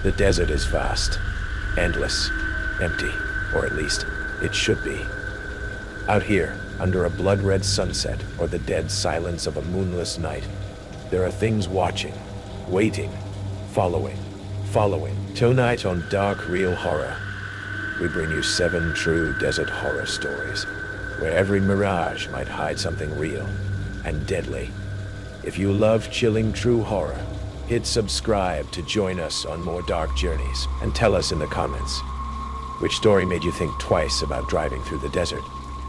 The desert is vast, endless, empty, or at least it should be. Out here, under a blood-red sunset or the dead silence of a moonless night, there are things watching, waiting, following. Tonight on Dark Real Horror, we bring you 7 true desert horror stories, where every mirage might hide something real and deadly. If you love chilling true horror, hit subscribe to join us on more dark journeys, and tell us in the comments, which story made you think twice about driving through the desert?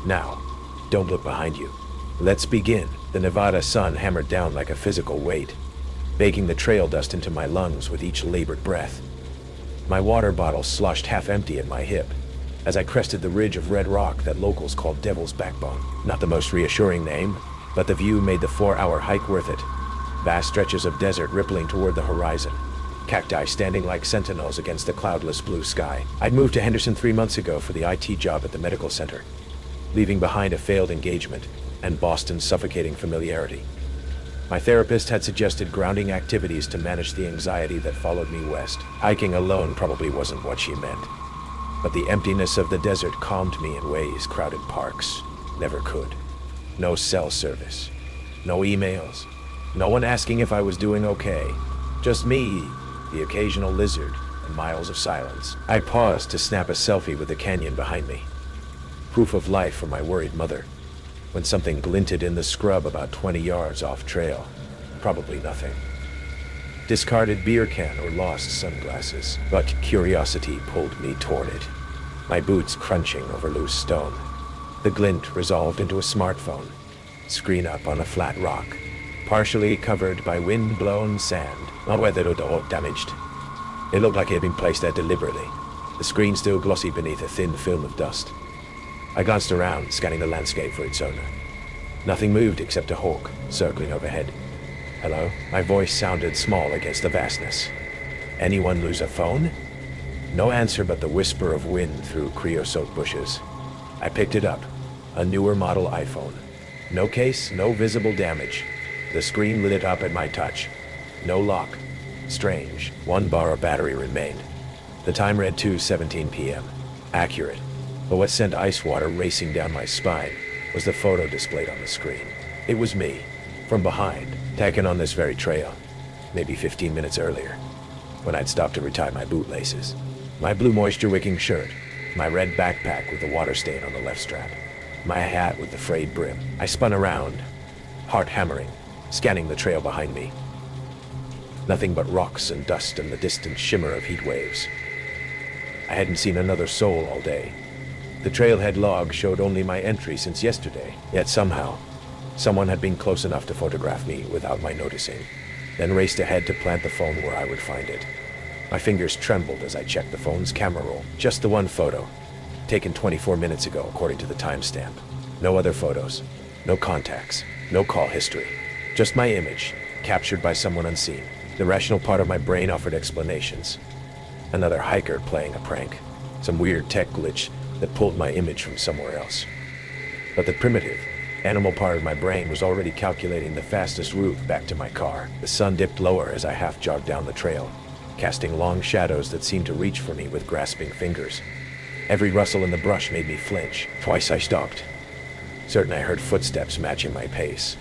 Now, don't look behind you. Let's begin. The Nevada sun hammered down like a physical weight, baking the trail dust into my lungs with each labored breath. My water bottle sloshed half empty at my hip as I crested the ridge of red rock that locals call Devil's Backbone. Not the most reassuring name, but the view made the 4-hour hike worth it. Vast stretches of desert rippling toward the horizon, cacti standing like sentinels against the cloudless blue sky. I'd moved to Henderson 3 months ago for the IT job at the medical center, leaving behind a failed engagement and Boston's suffocating familiarity. My therapist had suggested grounding activities to manage the anxiety that followed me west. Hiking alone probably wasn't what she meant, but the emptiness of the desert calmed me in ways crowded parks never could. No cell service, no emails, no one asking if I was doing okay. Just me, the occasional lizard, and miles of silence. I paused to snap a selfie with the canyon behind me. Proof of life for my worried mother, when something glinted in the scrub about 20 yards off trail. Probably nothing. Discarded beer can or lost sunglasses, but curiosity pulled me toward it, my boots crunching over loose stone. The glint resolved into a smartphone, screen up on a flat rock, partially covered by wind-blown sand, not weathered or damaged. It looked like it had been placed there deliberately, the screen still glossy beneath a thin film of dust. I glanced around, scanning the landscape for its owner. Nothing moved except a hawk circling overhead. Hello? My voice sounded small against the vastness. Anyone lose a phone? No answer but the whisper of wind through creosote bushes. I picked it up, a newer model iPhone. No case, no visible damage. The screen lit up at my touch. No lock. Strange. 1 bar of battery remained. The time read 2:17 p.m. Accurate. But what sent ice water racing down my spine was the photo displayed on the screen. It was me, from behind, taken on this very trail, maybe 15 minutes earlier, when I'd stopped to retie my bootlaces. My blue moisture-wicking shirt, my red backpack with the water stain on the left strap, my hat with the frayed brim. I spun around, heart hammering, scanning the trail behind me. Nothing but rocks and dust and the distant shimmer of heat waves. I hadn't seen another soul all day. The trailhead log showed only my entry since yesterday, yet somehow, someone had been close enough to photograph me without my noticing, then raced ahead to plant the phone where I would find it. My fingers trembled as I checked the phone's camera roll. Just the one photo, taken 24 minutes ago according to the timestamp. No other photos, no contacts, no call history. Just my image, captured by someone unseen. The rational part of my brain offered explanations. Another hiker playing a prank, some weird tech glitch that pulled my image from somewhere else. But the primitive, animal part of my brain was already calculating the fastest route back to my car. The sun dipped lower as I half-jogged down the trail, casting long shadows that seemed to reach for me with grasping fingers. Every rustle in the brush made me flinch. Twice I stopped, certain I heard footsteps matching my pace,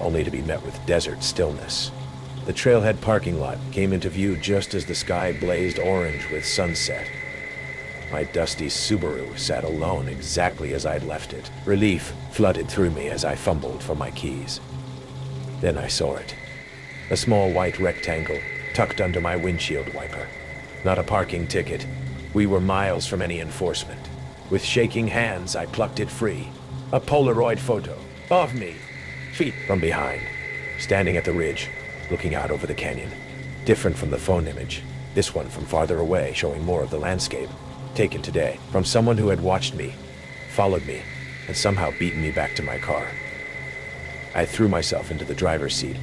only to be met with desert stillness. The trailhead parking lot came into view just as the sky blazed orange with sunset. My dusty Subaru sat alone exactly as I'd left it. Relief flooded through me as I fumbled for my keys. Then I saw it. A small white rectangle tucked under my windshield wiper. Not a parking ticket. We were miles from any enforcement. With shaking hands, I plucked it free. A Polaroid photo of me, feet from behind, standing at the ridge, looking out over the canyon. Different from the phone image. This one from farther away, showing more of the landscape. Taken today, from someone who had watched me, followed me, and somehow beaten me back to my car. I threw myself into the driver's seat,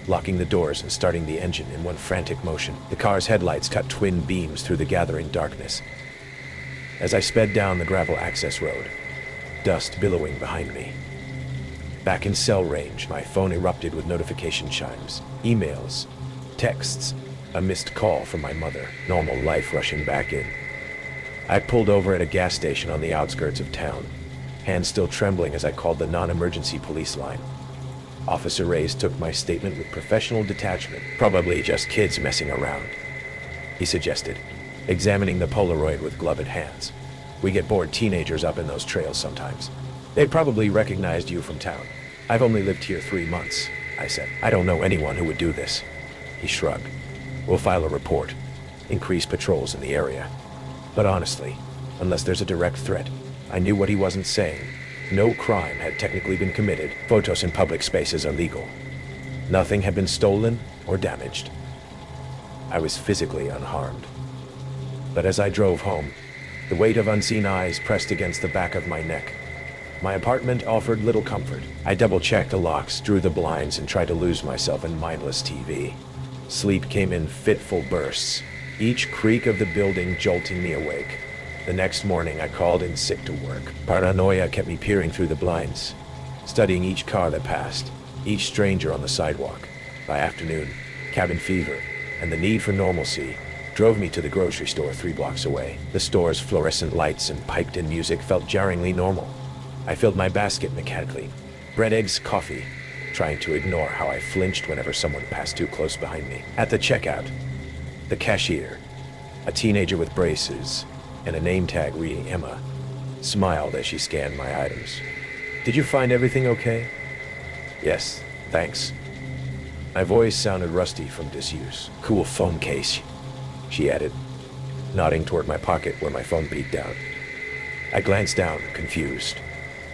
locking the doors and starting the engine in one frantic motion. The car's headlights cut twin beams through the gathering darkness. As I sped down the gravel access road, dust billowing behind me. Back in cell range, my phone erupted with notification chimes, emails, texts, A missed call from my mother, normal life rushing back in. I pulled over at a gas station on the outskirts of town, hands still trembling as I called the non-emergency police line. Officer Reyes took my statement with professional detachment. Probably just kids messing around, he suggested, examining the Polaroid with gloved hands. We get bored teenagers up in those trails sometimes. They probably recognized you from town. I've only lived here 3 months, I said. I don't know anyone who would do this. He shrugged. We'll file a report, increase patrols in the area. But honestly, unless there's a direct threat, I knew what he wasn't saying. No crime had technically been committed. Photos in public spaces are legal. Nothing had been stolen or damaged. I was physically unharmed. But as I drove home, the weight of unseen eyes pressed against the back of my neck. My apartment offered little comfort. I double-checked the locks, drew the blinds, and tried to lose myself in mindless TV. Sleep came in fitful bursts, each creak of the building jolting me awake. The next morning, I called in sick to work. Paranoia kept me peering through the blinds, studying each car that passed, each stranger on the sidewalk. By afternoon, cabin fever and the need for normalcy drove me to the grocery store 3 blocks away. The store's fluorescent lights and piped-in music felt jarringly normal. I filled my basket mechanically, bread, eggs, coffee, trying to ignore how I flinched whenever someone passed too close behind me. At the checkout, the cashier, a teenager with braces and a name tag reading Emma, smiled as she scanned my items. Did you find everything okay? Yes, thanks. My voice sounded rusty from disuse. Cool phone case, she added, nodding toward my pocket where my phone peeked out. I glanced down, confused.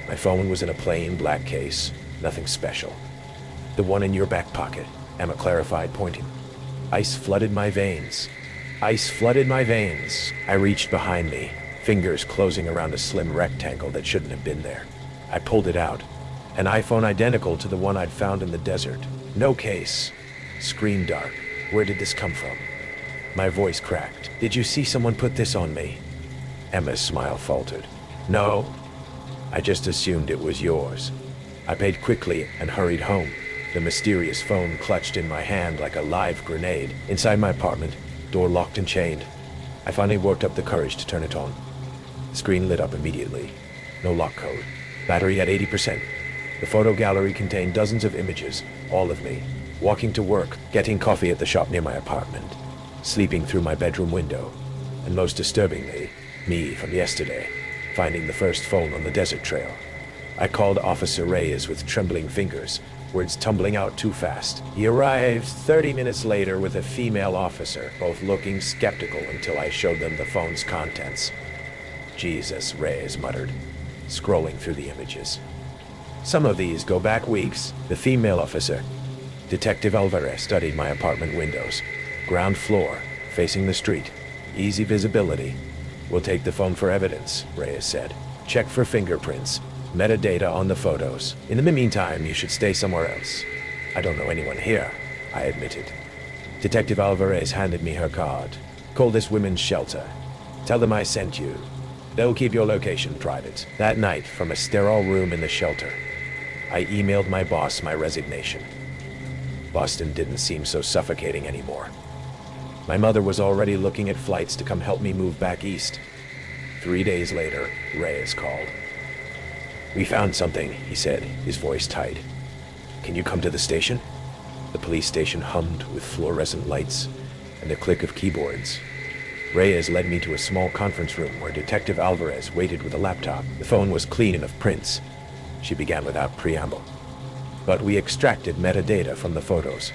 My phone was in a plain black case, nothing special. The one in your back pocket, Emma clarified, pointing. Ice flooded my veins. Ice flooded my veins. I reached behind me, fingers closing around a slim rectangle that shouldn't have been there. I pulled it out, an iPhone identical to the one I'd found in the desert. No case. Screen dark. Where did this come from? My voice cracked. Did you see someone put this on me? Emma's smile faltered. No. I just assumed it was yours. I paid quickly and hurried home, the mysterious phone clutched in my hand like a live grenade. Inside my apartment, door locked and chained, I finally worked up the courage to turn it on. The screen lit up immediately. No lock code. Battery at 80%. The photo gallery contained dozens of images, all of me, walking to work, getting coffee at the shop near my apartment, sleeping through my bedroom window, and most disturbingly, me from yesterday, finding the first phone on the desert trail. I called Officer Reyes with trembling fingers, words tumbling out too fast. He arrived 30 minutes later with a female officer, both looking skeptical until I showed them the phone's contents. Jesus, Reyes muttered, scrolling through the images. Some of these go back weeks. The female officer, Detective Alvarez, studied my apartment windows. Ground floor, facing the street. Easy visibility. We'll take the phone for evidence, Reyes said. Check for fingerprints, metadata on the photos. In the meantime, you should stay somewhere else. I don't know anyone here, I admitted. Detective Alvarez handed me her card. Call this women's shelter. Tell them I sent you. They'll keep your location private. That night, from a sterile room in the shelter, I emailed my boss my resignation. Boston didn't seem so suffocating anymore. My mother was already looking at flights to come help me move back east. 3 days later, Reyes called. We found something, he said, his voice tight. Can you come to the station? The police station hummed with fluorescent lights and the click of keyboards. Reyes led me to a small conference room where Detective Alvarez waited with a laptop. The phone was clean of prints. She began without preamble. But we extracted metadata from the photos.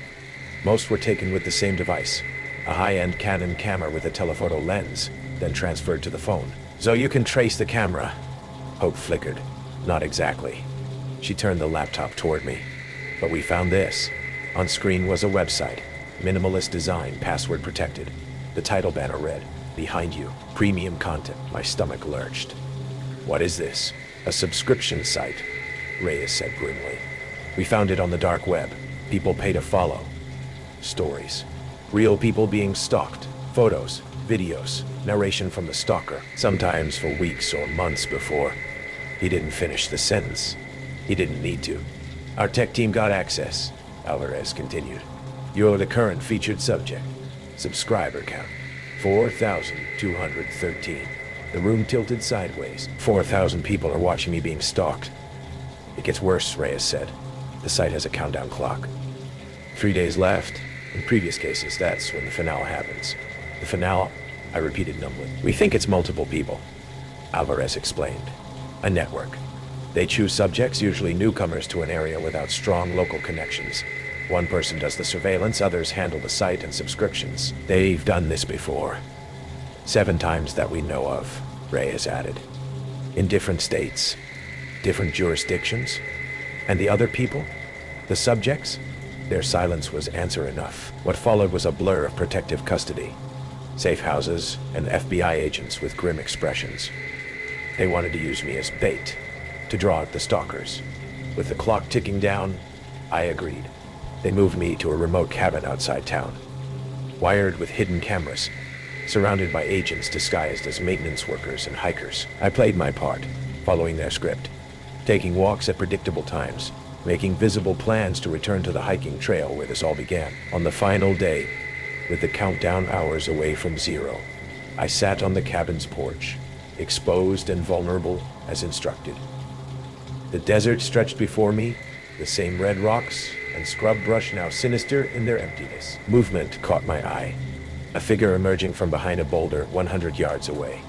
Most were taken with the same device, a high-end Canon camera with a telephoto lens, then transferred to the phone. So you can trace the camera. Hope flickered. Not exactly. She turned the laptop toward me. But we found this. On screen was a website. Minimalist design, password protected. The title banner read, Behind You, Premium Content. My stomach lurched. What is this? A subscription site, Reyes said grimly. We found it on the dark web. People pay to follow. Stories. Real people being stalked. Photos, videos, narration from the stalker, sometimes for weeks or months before. He didn't finish the sentence. He didn't need to. Our tech team got access, Alvarez continued. You're the current featured subject. Subscriber count, 4,213. The room tilted sideways. 4,000 people are watching me being stalked. It gets worse, Reyes said. The site has a countdown clock. 3 days left. In previous cases, that's when the finale happens. The finale? I repeated numbly. We think it's multiple people, Alvarez explained. A network. They choose subjects, usually newcomers to an area without strong local connections. One person does the surveillance, others handle the site and subscriptions. They've done this before. 7 times that we know of, Reyes added. In different states, different jurisdictions. And the other people? The subjects? Their silence was answer enough. What followed was a blur of protective custody. Safe houses and FBI agents with grim expressions. They wanted to use me as bait, to draw out the stalkers. With the clock ticking down, I agreed. They moved me to a remote cabin outside town, wired with hidden cameras, surrounded by agents disguised as maintenance workers and hikers. I played my part, following their script, taking walks at predictable times, making visible plans to return to the hiking trail where this all began. On the final day, with the countdown hours away from zero, I sat on the cabin's porch, exposed and vulnerable as instructed. The desert stretched before me, the same red rocks and scrub brush now sinister in their emptiness. Movement caught my eye. A figure emerging from behind a boulder 100 yards away.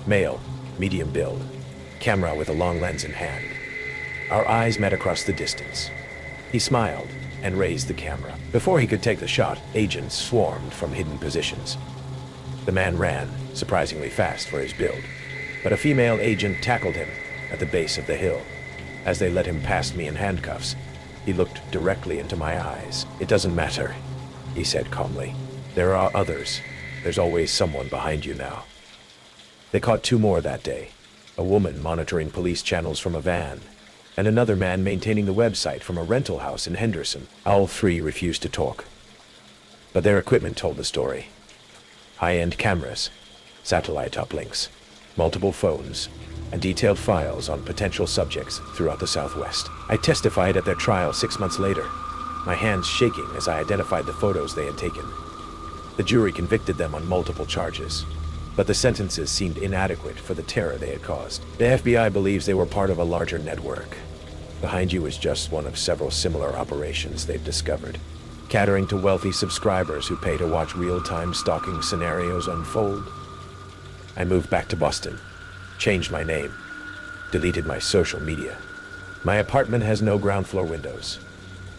Male, medium build, camera with a long lens in hand. Our eyes met across the distance. He smiled and raised the camera. Before he could take the shot, agents swarmed from hidden positions. The man ran, surprisingly fast for his build, but a female agent tackled him at the base of the hill. As they led him past me in handcuffs, he looked directly into my eyes. "It doesn't matter," he said calmly. "There are others. There's always someone behind you now." They caught 2 more that day, a woman monitoring police channels from a van, and another man maintaining the website from a rental house in Henderson. All 3 refused to talk, but their equipment told the story. High-end cameras, satellite uplinks, multiple phones, and detailed files on potential subjects throughout the Southwest. I testified at their trial 6 months later, my hands shaking as I identified the photos they had taken. The jury convicted them on multiple charges, but the sentences seemed inadequate for the terror they had caused. The FBI believes they were part of a larger network. Behind You is just one of several similar operations they've discovered, catering to wealthy subscribers who pay to watch real-time stalking scenarios unfold. I moved back to Boston, changed my name, deleted my social media. My apartment has no ground floor windows.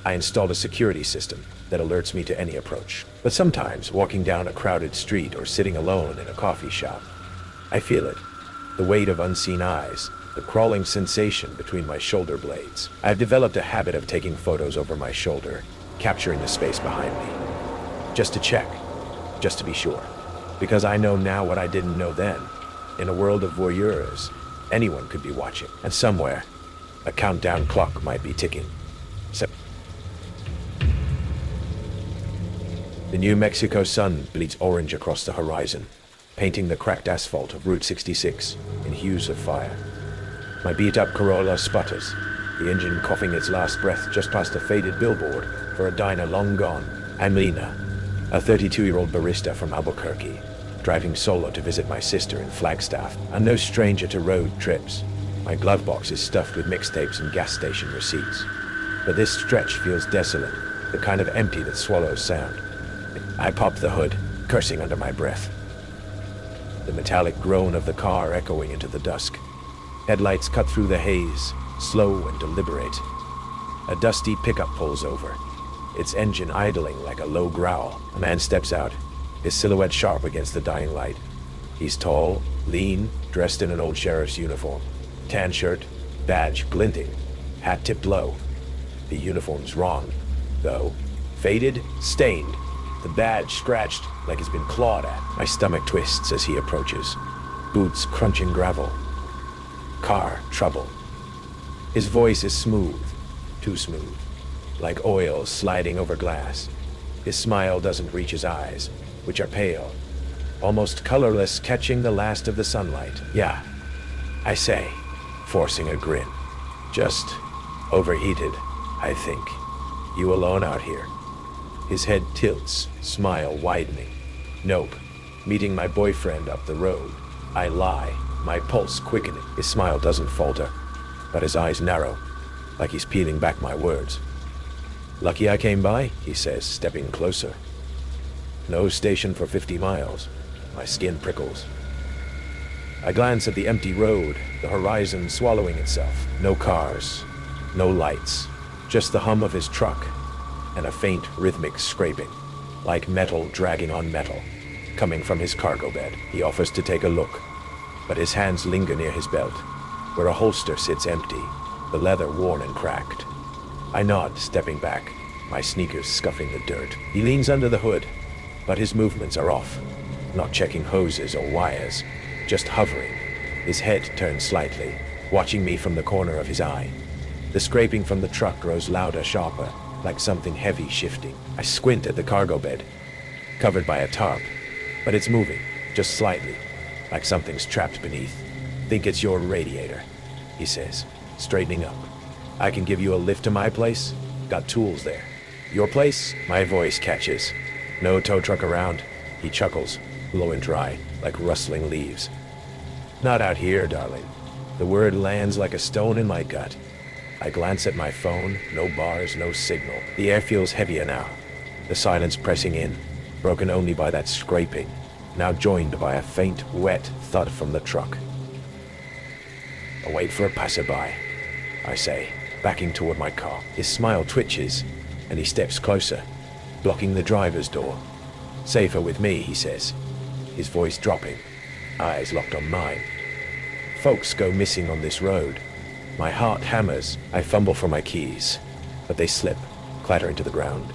I installed a security system that alerts me to any approach. But sometimes, walking down a crowded street or sitting alone in a coffee shop, I feel it, the weight of unseen eyes, the crawling sensation between my shoulder blades. I've developed a habit of taking photos over my shoulder, capturing the space behind me. Just to check, just to be sure. Because I know now what I didn't know then. In a world of voyeurs, anyone could be watching. And somewhere, a countdown clock might be ticking. The New Mexico sun bleeds orange across the horizon, painting the cracked asphalt of Route 66 in hues of fire. My beat-up Corolla sputters, the engine coughing its last breath just past a faded billboard for a diner long gone. I'm Lena, a 32-year-old barista from Albuquerque, driving solo to visit my sister in Flagstaff. I'm no stranger to road trips. My glove box is stuffed with mixtapes and gas station receipts. But this stretch feels desolate, the kind of empty that swallows sound. I pop the hood, cursing under my breath. The metallic groan of the car echoing into the dusk. Headlights cut through the haze, slow and deliberate. A dusty pickup pulls over, its engine idling like a low growl. A man steps out, his silhouette sharp against the dying light. He's tall, lean, dressed in an old sheriff's uniform. Tan shirt, badge glinting, hat tipped low. The uniform's wrong, though. Faded, stained, the badge scratched like it's been clawed at. My stomach twists as he approaches. Boots crunching gravel. Car trouble. His voice is smooth, too smooth, like oil sliding over glass. His smile doesn't reach his eyes, which are pale, almost colorless, catching the last of the sunlight. "Yeah," I say, forcing a grin. "Just overheated, I think. You alone out here?" His head tilts, smile widening. Nope. Meeting my boyfriend up the road. I lie, my pulse quickening. His smile doesn't falter, but his eyes narrow, like he's peeling back my words. Lucky I came by, he says, stepping closer. No station for 50 miles. My skin prickles. I glance at the empty road, the horizon swallowing itself. No cars, no lights, just the hum of his truck, and a faint rhythmic scraping, like metal dragging on metal, coming from his cargo bed. He offers to take a look, but his hands linger near his belt, where a holster sits empty, the leather worn and cracked. I nod, stepping back, my sneakers scuffing the dirt. He leans under the hood, but his movements are off, not checking hoses or wires, just hovering, his head turned slightly, watching me from the corner of his eye. The scraping from the truck grows louder, sharper, like something heavy shifting. I squint at the cargo bed, covered by a tarp, but it's moving, just slightly, like something's trapped beneath. Think it's your radiator, he says, straightening up. I can give you a lift to my place. Got tools there. Your place? My voice catches. No tow truck around. He chuckles, low and dry, like rustling leaves. Not out here, darling. The word lands like a stone in my gut. I glance at my phone, no bars, no signal. The air feels heavier now, the silence pressing in, broken only by that scraping, now joined by a faint, wet thud from the truck. I'll wait for a passerby, I say, backing toward my car. His smile twitches, and he steps closer, blocking the driver's door. Safer with me, he says, his voice dropping, eyes locked on mine. Folks go missing on this road. My heart hammers. I fumble for my keys, but they slip, clattering to the ground.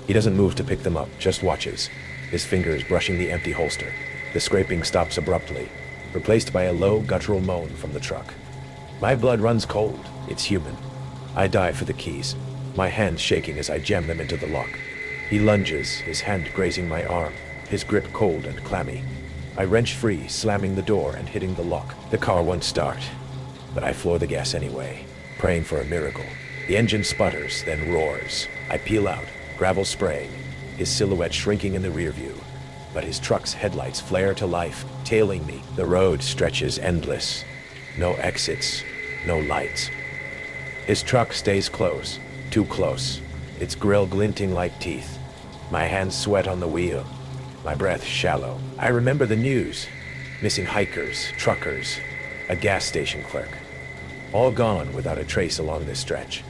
He doesn't move to pick them up, just watches, his fingers brushing the empty holster. The scraping stops abruptly, replaced by a low, guttural moan from the truck. My blood runs cold. It's human. I dive for the keys, my hands shaking as I jam them into the lock. He lunges, his hand grazing my arm, his grip cold and clammy. I wrench free, slamming the door and hitting the lock. The car won't start, but I floor the gas anyway, praying for a miracle. The engine sputters, then roars. I peel out, gravel spraying, his silhouette shrinking in the rear view. But his truck's headlights flare to life, tailing me. The road stretches endless. No exits, no lights. His truck stays close, too close, its grill glinting like teeth. My hands sweat on the wheel, my breath shallow. I remember the news. Missing hikers, truckers, a gas station clerk. All gone without a trace along this stretch.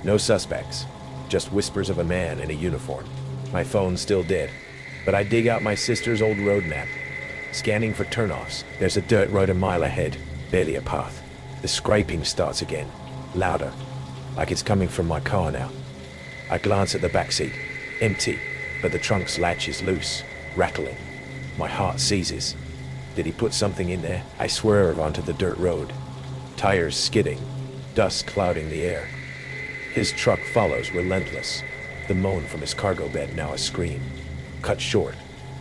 No suspects, just whispers of a man in a uniform. My phone's still dead, but I dig out my sister's old road map. Scanning for turnoffs. There's a dirt road a mile ahead, barely a path. The scraping starts again, louder, like it's coming from my car now. I glance at the back seat, empty, but the trunk's latch is loose, rattling. My heart seizes. Did he put something in there? I swerve onto the dirt road, tires skidding, dust clouding the air. His truck follows, relentless, the moan from his cargo bed now a scream. Cut short.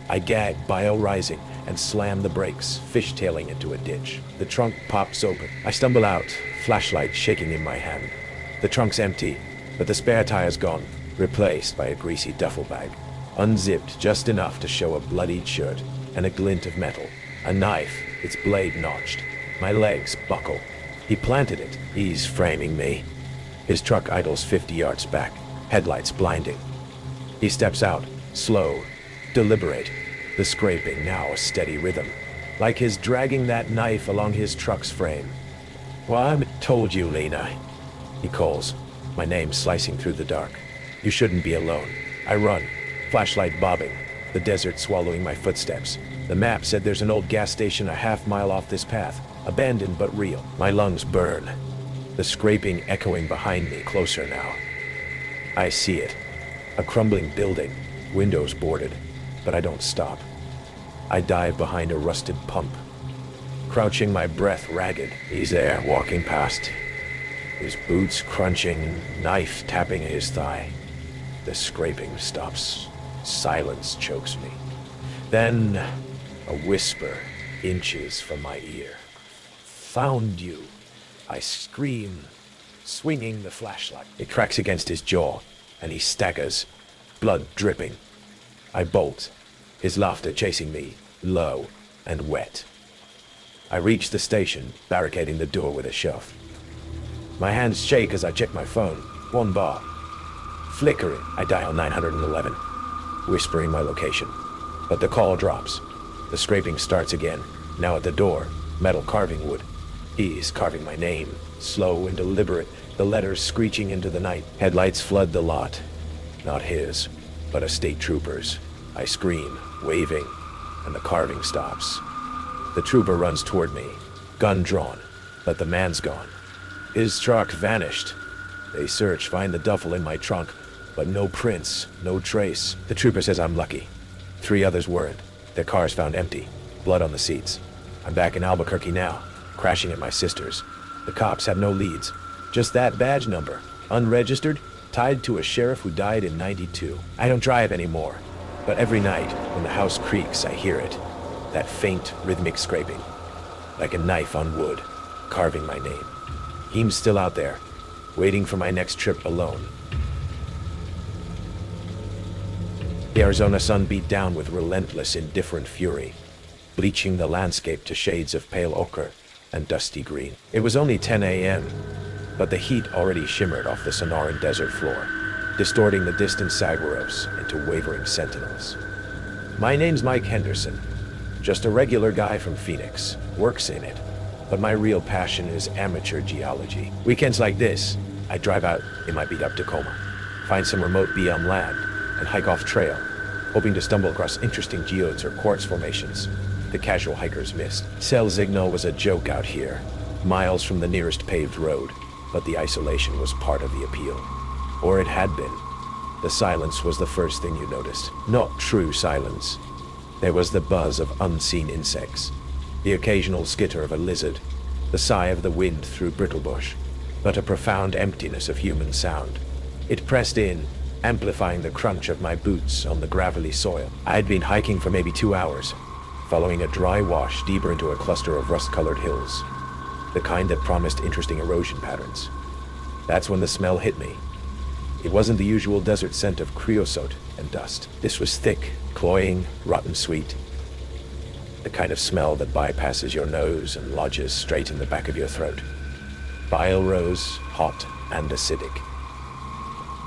I gag, bio rising, and slam the brakes, fishtailing into a ditch. The trunk pops open. I stumble out, flashlight shaking in my hand. The trunk's empty, but the spare tire's gone, replaced by a greasy duffel bag. Unzipped just enough to show a bloodied shirt and a glint of metal. A knife, its blade notched. My legs buckle. He planted it. He's framing me. His truck idles 50 yards back, headlights blinding. He steps out, slow, deliberate, the scraping now a steady rhythm, like his dragging that knife along his truck's frame. Well, I told you, Lena, he calls, my name slicing through the dark. You shouldn't be alone. I run, flashlight bobbing, the desert swallowing my footsteps. The map said there's an old gas station a half-mile off this path, abandoned but real. My lungs burn, the scraping echoing behind me, closer now. I see it, a crumbling building, windows boarded, but I don't stop. I dive behind a rusted pump, crouching, my breath ragged. He's there, walking past, his boots crunching, knife tapping his thigh. The scraping stops. Silence chokes me. Then, a whisper inches from my ear. Found you, I scream, swinging the flashlight. It cracks against his jaw, and he staggers, blood dripping. I bolt, his laughter chasing me, low and wet. I reach the station, barricading the door with a shove. My hands shake as I check my phone. 1 bar. Flickering, I dial 911, whispering my location. But the call drops. The scraping starts again, now at the door, metal carving wood. He's carving my name, slow and deliberate, the letters screeching into the night. Headlights flood the lot. Not his, but a state trooper's. I scream, waving, and the carving stops. The trooper runs toward me, gun drawn, but the man's gone. His truck vanished. They search, find the duffel in my trunk, but no prints, no trace. The trooper says I'm lucky. 3 others weren't. Their cars found empty, blood on the seats. I'm back in Albuquerque now, crashing at my sister's. The cops have no leads, just that badge number, unregistered, tied to a sheriff who died in '92. I don't drive anymore, but every night when the house creaks, I hear it. That faint, rhythmic scraping, like a knife on wood, carving my name. He's still out there, waiting for my next trip alone. The Arizona sun beat down with relentless, indifferent fury, bleaching the landscape to shades of pale ochre and dusty green. It was only 10 a.m., but the heat already shimmered off the Sonoran desert floor, distorting the distant saguaros into wavering sentinels. My name's Mike Henderson, just a regular guy from Phoenix, works in it. But my real passion is amateur geology. Weekends like this, I drive out in my beat-up Tacoma, find some remote bee on land, and hike off trail, hoping to stumble across interesting geodes or quartz formations the casual hikers missed. Cell signal was a joke out here, miles from the nearest paved road, but the isolation was part of the appeal. Or it had been. The silence was the first thing you noticed. Not true silence. There was the buzz of unseen insects, the occasional skitter of a lizard, the sigh of the wind through brittle bush, but a profound emptiness of human sound. It pressed in, amplifying the crunch of my boots on the gravelly soil. I had been hiking for maybe 2 hours, following a dry wash deeper into a cluster of rust-colored hills, the kind that promised interesting erosion patterns. That's when the smell hit me. It wasn't the usual desert scent of creosote and dust. This was thick, cloying, rotten sweet. The kind of smell that bypasses your nose and lodges straight in the back of your throat. Bile rose, hot and acidic.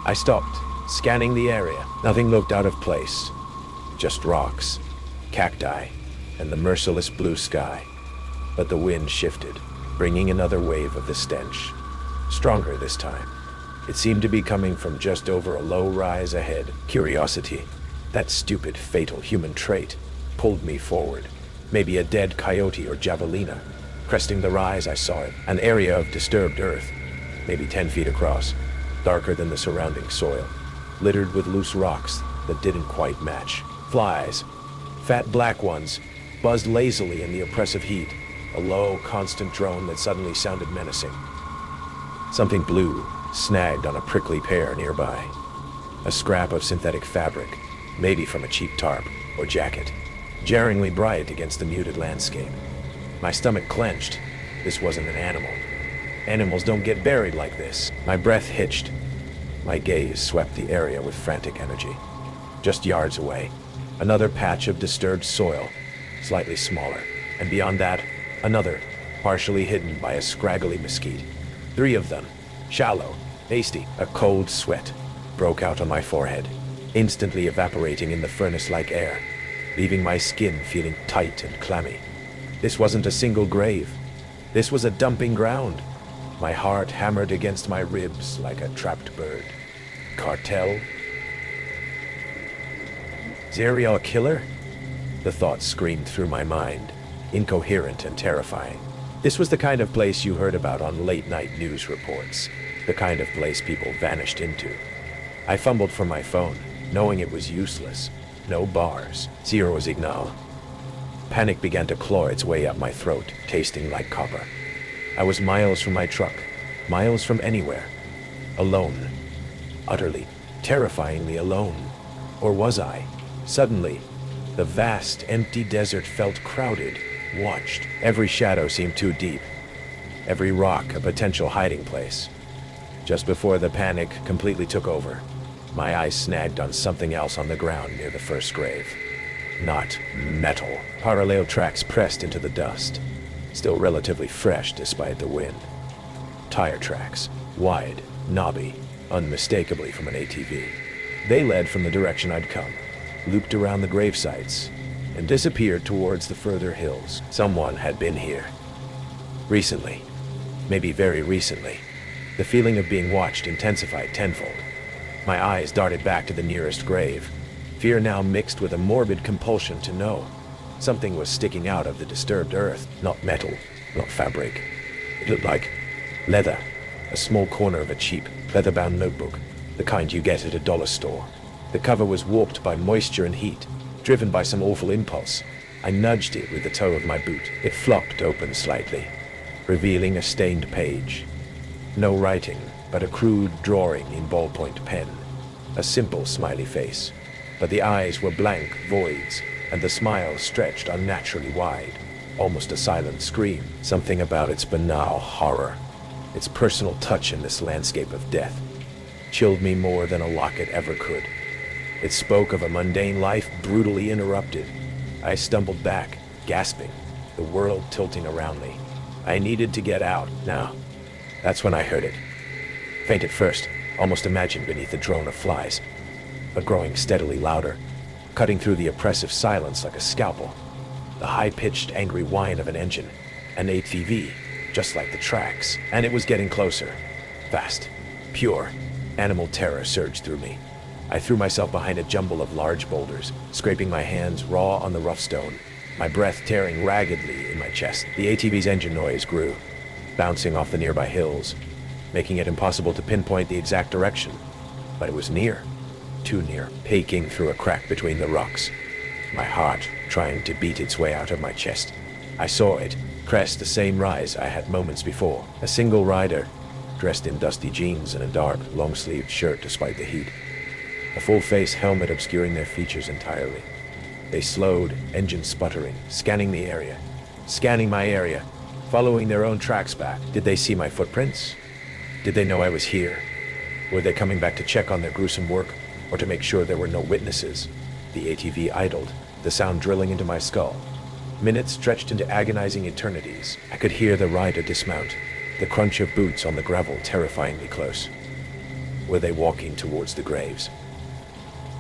I stopped, scanning the area. Nothing looked out of place. Just rocks, cacti, and the merciless blue sky. But the wind shifted, bringing another wave of the stench. Stronger this time. It seemed to be coming from just over a low rise ahead. Curiosity, that stupid, fatal human trait, pulled me forward. Maybe a dead coyote or javelina. Cresting the rise, I saw it. An area of disturbed earth, maybe 10 feet across, darker than the surrounding soil, littered with loose rocks that didn't quite match. Flies, fat black ones, buzzed lazily in the oppressive heat, a low, constant drone that suddenly sounded menacing. Something blue snagged on a prickly pear nearby. A scrap of synthetic fabric, maybe from a cheap tarp or jacket, jarringly bright against the muted landscape. My stomach clenched. This wasn't an animal. Animals don't get buried like this. My breath hitched. My gaze swept the area with frantic energy. Just yards away, another patch of disturbed soil, slightly smaller, and beyond that, another, partially hidden by a scraggly mesquite. 3 of them, shallow, hasty. A cold sweat broke out on my forehead, instantly evaporating in the furnace-like air, leaving my skin feeling tight and clammy. This wasn't a single grave. This was a dumping ground. My heart hammered against my ribs like a trapped bird. Cartel? Serial killer? The thought screamed through my mind, incoherent and terrifying. This was the kind of place you heard about on late-night news reports, the kind of place people vanished into. I fumbled for my phone, knowing it was useless. No bars, zero signal. Panic began to claw its way up my throat, tasting like copper. I was miles from my truck, miles from anywhere. Alone. Utterly, terrifyingly alone. Or was I? Suddenly, the vast, empty desert felt crowded, watched. Every shadow seemed too deep. Every rock a potential hiding place. Just before the panic completely took over, My eyes snagged on something else on the ground near the first grave. Not metal. Parallel tracks pressed into the dust, still relatively fresh despite the wind. Tire tracks, wide, knobby, unmistakably from an ATV. They led from the direction I'd come, looped around the grave sites, and disappeared towards the further hills. Someone had been here. Recently. Maybe very recently. The feeling of being watched intensified tenfold. My eyes darted back to the nearest grave, fear now mixed with a morbid compulsion to know. Something was sticking out of the disturbed earth, not metal, not fabric. It looked like leather, a small corner of a cheap, leather-bound notebook, the kind you get at a dollar store. The cover was warped by moisture and heat, driven by some awful impulse. I nudged it with the toe of my boot. It flopped open slightly, revealing a stained page. No writing, but a crude drawing in ballpoint pen. A simple smiley face, but the eyes were blank voids, and the smile stretched unnaturally wide, almost a silent scream. Something about its banal horror, its personal touch in this landscape of death, chilled me more than a locket ever could. It spoke of a mundane life brutally interrupted. I stumbled back, gasping, the world tilting around me. I needed to get out, now. That's when I heard it. Faint at first, almost imagined beneath the drone of flies, but growing steadily louder, cutting through the oppressive silence like a scalpel. The high-pitched, angry whine of an engine, an ATV, just like the tracks, and it was getting closer. Fast, pure, animal terror surged through me. I threw myself behind a jumble of large boulders, scraping my hands raw on the rough stone, my breath tearing raggedly in my chest. The ATV's engine noise grew, bouncing off the nearby hills, making it impossible to pinpoint the exact direction. But it was near, too near, peeking through a crack between the rocks, my heart trying to beat its way out of my chest. I saw it crest the same rise I had moments before, a single rider, dressed in dusty jeans and a dark, long-sleeved shirt despite the heat, a full-face helmet obscuring their features entirely. They slowed, engine sputtering, scanning the area, scanning my area, following their own tracks back. Did they see my footprints? Did they know I was here? Were they coming back to check on their gruesome work, or to make sure there were no witnesses? The ATV idled, the sound drilling into my skull. Minutes stretched into agonizing eternities. I could hear the rider dismount, the crunch of boots on the gravel terrifyingly close. Were they walking towards the graves?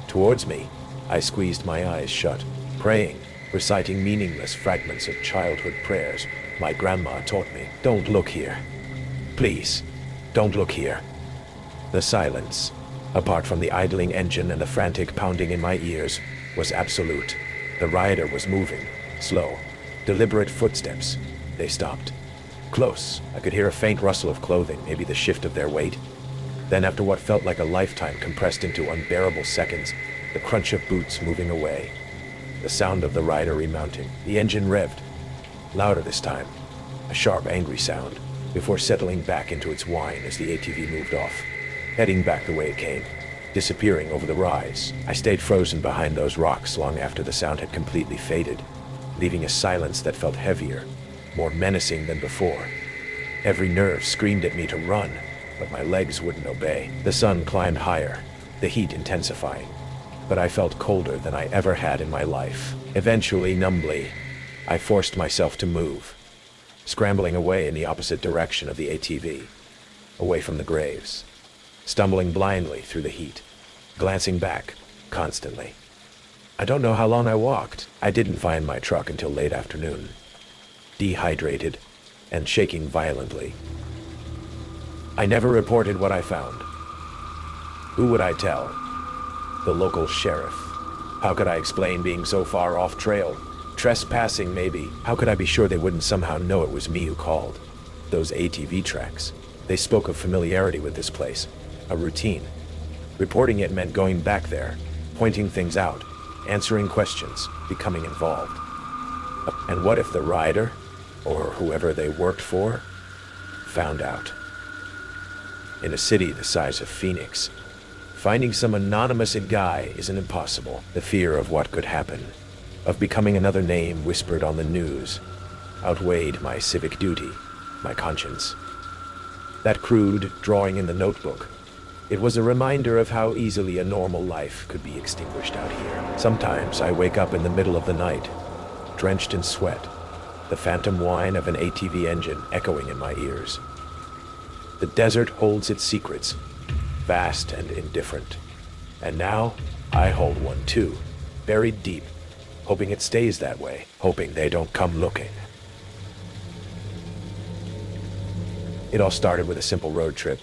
Towards me? I squeezed my eyes shut, praying, reciting meaningless fragments of childhood prayers my grandma taught me. Don't look here. Please, don't look here. The silence, apart from the idling engine and the frantic pounding in my ears, was absolute. The rider was moving, slow, deliberate footsteps. They stopped. Close. I could hear a faint rustle of clothing, maybe the shift of their weight. Then, after what felt like a lifetime compressed into unbearable seconds, the crunch of boots moving away. The sound of the rider remounting. The engine revved. Louder this time. A sharp, angry sound, before settling back into its whine as the ATV moved off, heading back the way it came, disappearing over the rise. I stayed frozen behind those rocks long after the sound had completely faded, leaving a silence that felt heavier, more menacing than before. Every nerve screamed at me to run, but my legs wouldn't obey. The sun climbed higher, the heat intensifying, but I felt colder than I ever had in my life. Eventually, numbly, I forced myself to move, scrambling away in the opposite direction of the ATV, away from the graves, stumbling blindly through the heat, glancing back constantly. I don't know how long I walked. I didn't find my truck until late afternoon, dehydrated and shaking violently. I never reported what I found. Who would I tell? The local sheriff. How could I explain being so far off trail? Trespassing, maybe. How could I be sure they wouldn't somehow know it was me who called? Those ATV tracks. They spoke of familiarity with this place, a routine. Reporting it meant going back there, pointing things out, answering questions, becoming involved. And what if the rider, or whoever they worked for, found out? In a city the size of Phoenix, finding some anonymous guy isn't impossible. The fear of what could happen, of becoming another name whispered on the news, outweighed my civic duty, my conscience. That crude drawing in the notebook, It was a reminder of how easily a normal life could be extinguished out here. Sometimes I wake up in the middle of the night, drenched in sweat, the phantom whine of an ATV engine echoing in my ears. The desert holds its secrets, vast and indifferent. And now, I hold one too, buried deep, hoping it stays that way, hoping they don't come looking. It all started with a simple road trip,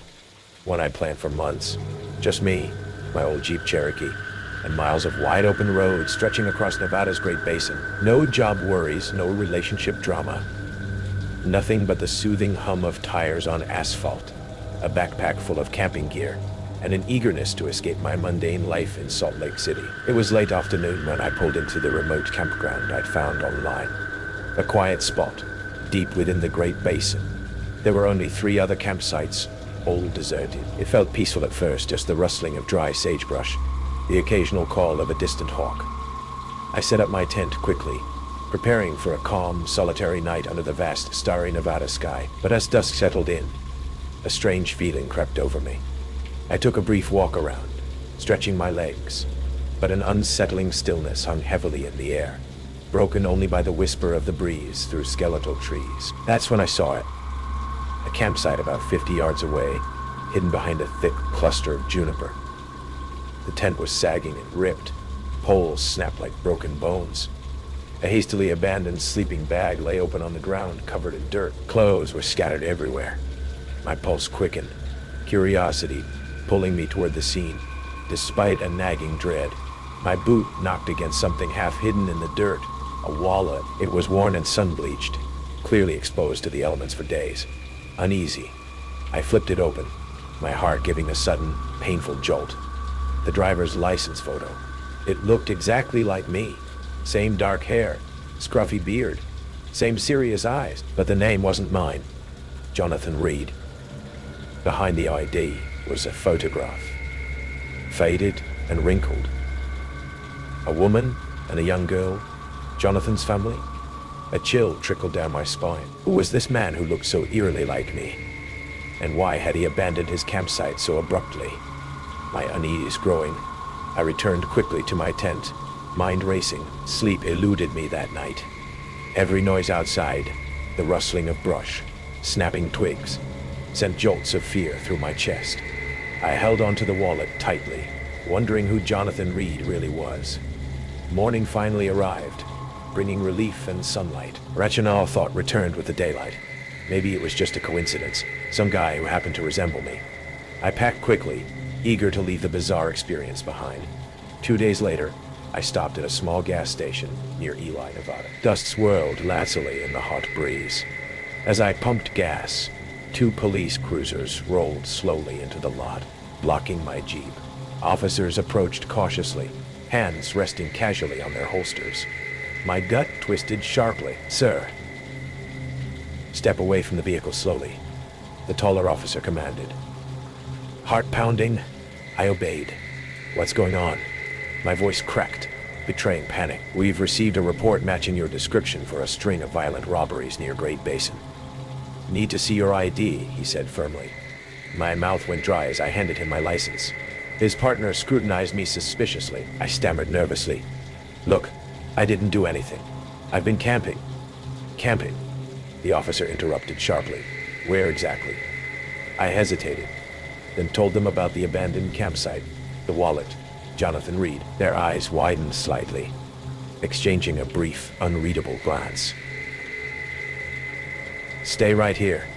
one I'd planned for months. Just me, my old Jeep Cherokee, and miles of wide-open roads stretching across Nevada's Great Basin. No job worries, no relationship drama. Nothing but the soothing hum of tires on asphalt, a backpack full of camping gear, and an eagerness to escape my mundane life in Salt Lake City. It was late afternoon when I pulled into the remote campground I'd found online. A quiet spot, deep within the Great Basin. There were only 3 other campsites, all deserted. It felt peaceful at first, just the rustling of dry sagebrush, the occasional call of a distant hawk. I set up my tent quickly, preparing for a calm, solitary night under the vast, starry Nevada sky. But as dusk settled in, a strange feeling crept over me. I took a brief walk around, stretching my legs, but an unsettling stillness hung heavily in the air, broken only by the whisper of the breeze through skeletal trees. That's when I saw it. A campsite about 50 yards away, hidden behind a thick cluster of juniper. The tent was sagging and ripped, poles snapped like broken bones. A hastily abandoned sleeping bag lay open on the ground, covered in dirt. Clothes were scattered everywhere. My pulse quickened, curiosity pulling me toward the scene, despite a nagging dread. My boot knocked against something half hidden in the dirt, a wallet. It was worn and sun-bleached, clearly exposed to the elements for days. Uneasy, I flipped it open, my heart giving a sudden, painful jolt. The driver's license photo. It looked exactly like me. Same dark hair, scruffy beard, same serious eyes, but the name wasn't mine. Jonathan Reed. Behind the ID was a photograph, faded and wrinkled. A woman and a young girl, Jonathan's family. A chill trickled down my spine. Who was this man who looked so eerily like me? And why had he abandoned his campsite so abruptly? My unease growing, I returned quickly to my tent, mind racing. Sleep eluded me that night. Every noise outside, the rustling of brush, snapping twigs, sent jolts of fear through my chest. I held onto the wallet tightly, wondering who Jonathan Reed really was. Morning finally arrived, bringing relief and sunlight. Rational thought returned with the daylight. Maybe it was just a coincidence, some guy who happened to resemble me. I packed quickly, eager to leave the bizarre experience behind. 2 days later, I stopped at a small gas station near Ely, Nevada. Dust swirled lazily in the hot breeze. As I pumped gas, 2 police cruisers rolled slowly into the lot, blocking my Jeep. Officers approached cautiously, hands resting casually on their holsters. My gut twisted sharply. "Sir." "Step away from the vehicle slowly," the taller officer commanded. Heart pounding, I obeyed. "What's going on?" My voice cracked, betraying panic. "We've received a report matching your description for a string of violent robberies near Great Basin." "Need to see your ID," he said firmly. My mouth went dry as I handed him my license. His partner scrutinized me suspiciously. I stammered nervously. "Look, I didn't do anything. I've been camping." "Camping?" The officer interrupted sharply. "Where exactly?" I hesitated, then told them about the abandoned campsite, the wallet, Jonathan Reed. Their eyes widened slightly, exchanging a brief, unreadable glance. "Stay right here,"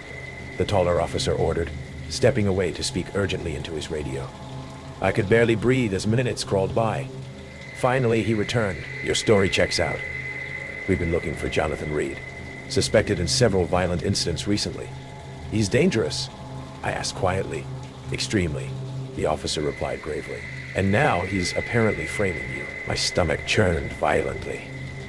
the taller officer ordered, stepping away to speak urgently into his radio. I could barely breathe as minutes crawled by. Finally, he returned. "Your story checks out. We've been looking for Jonathan Reed, suspected in several violent incidents recently. He's dangerous?" I asked quietly. "Extremely," the officer replied gravely. "And now he's apparently framing you." My stomach churned violently.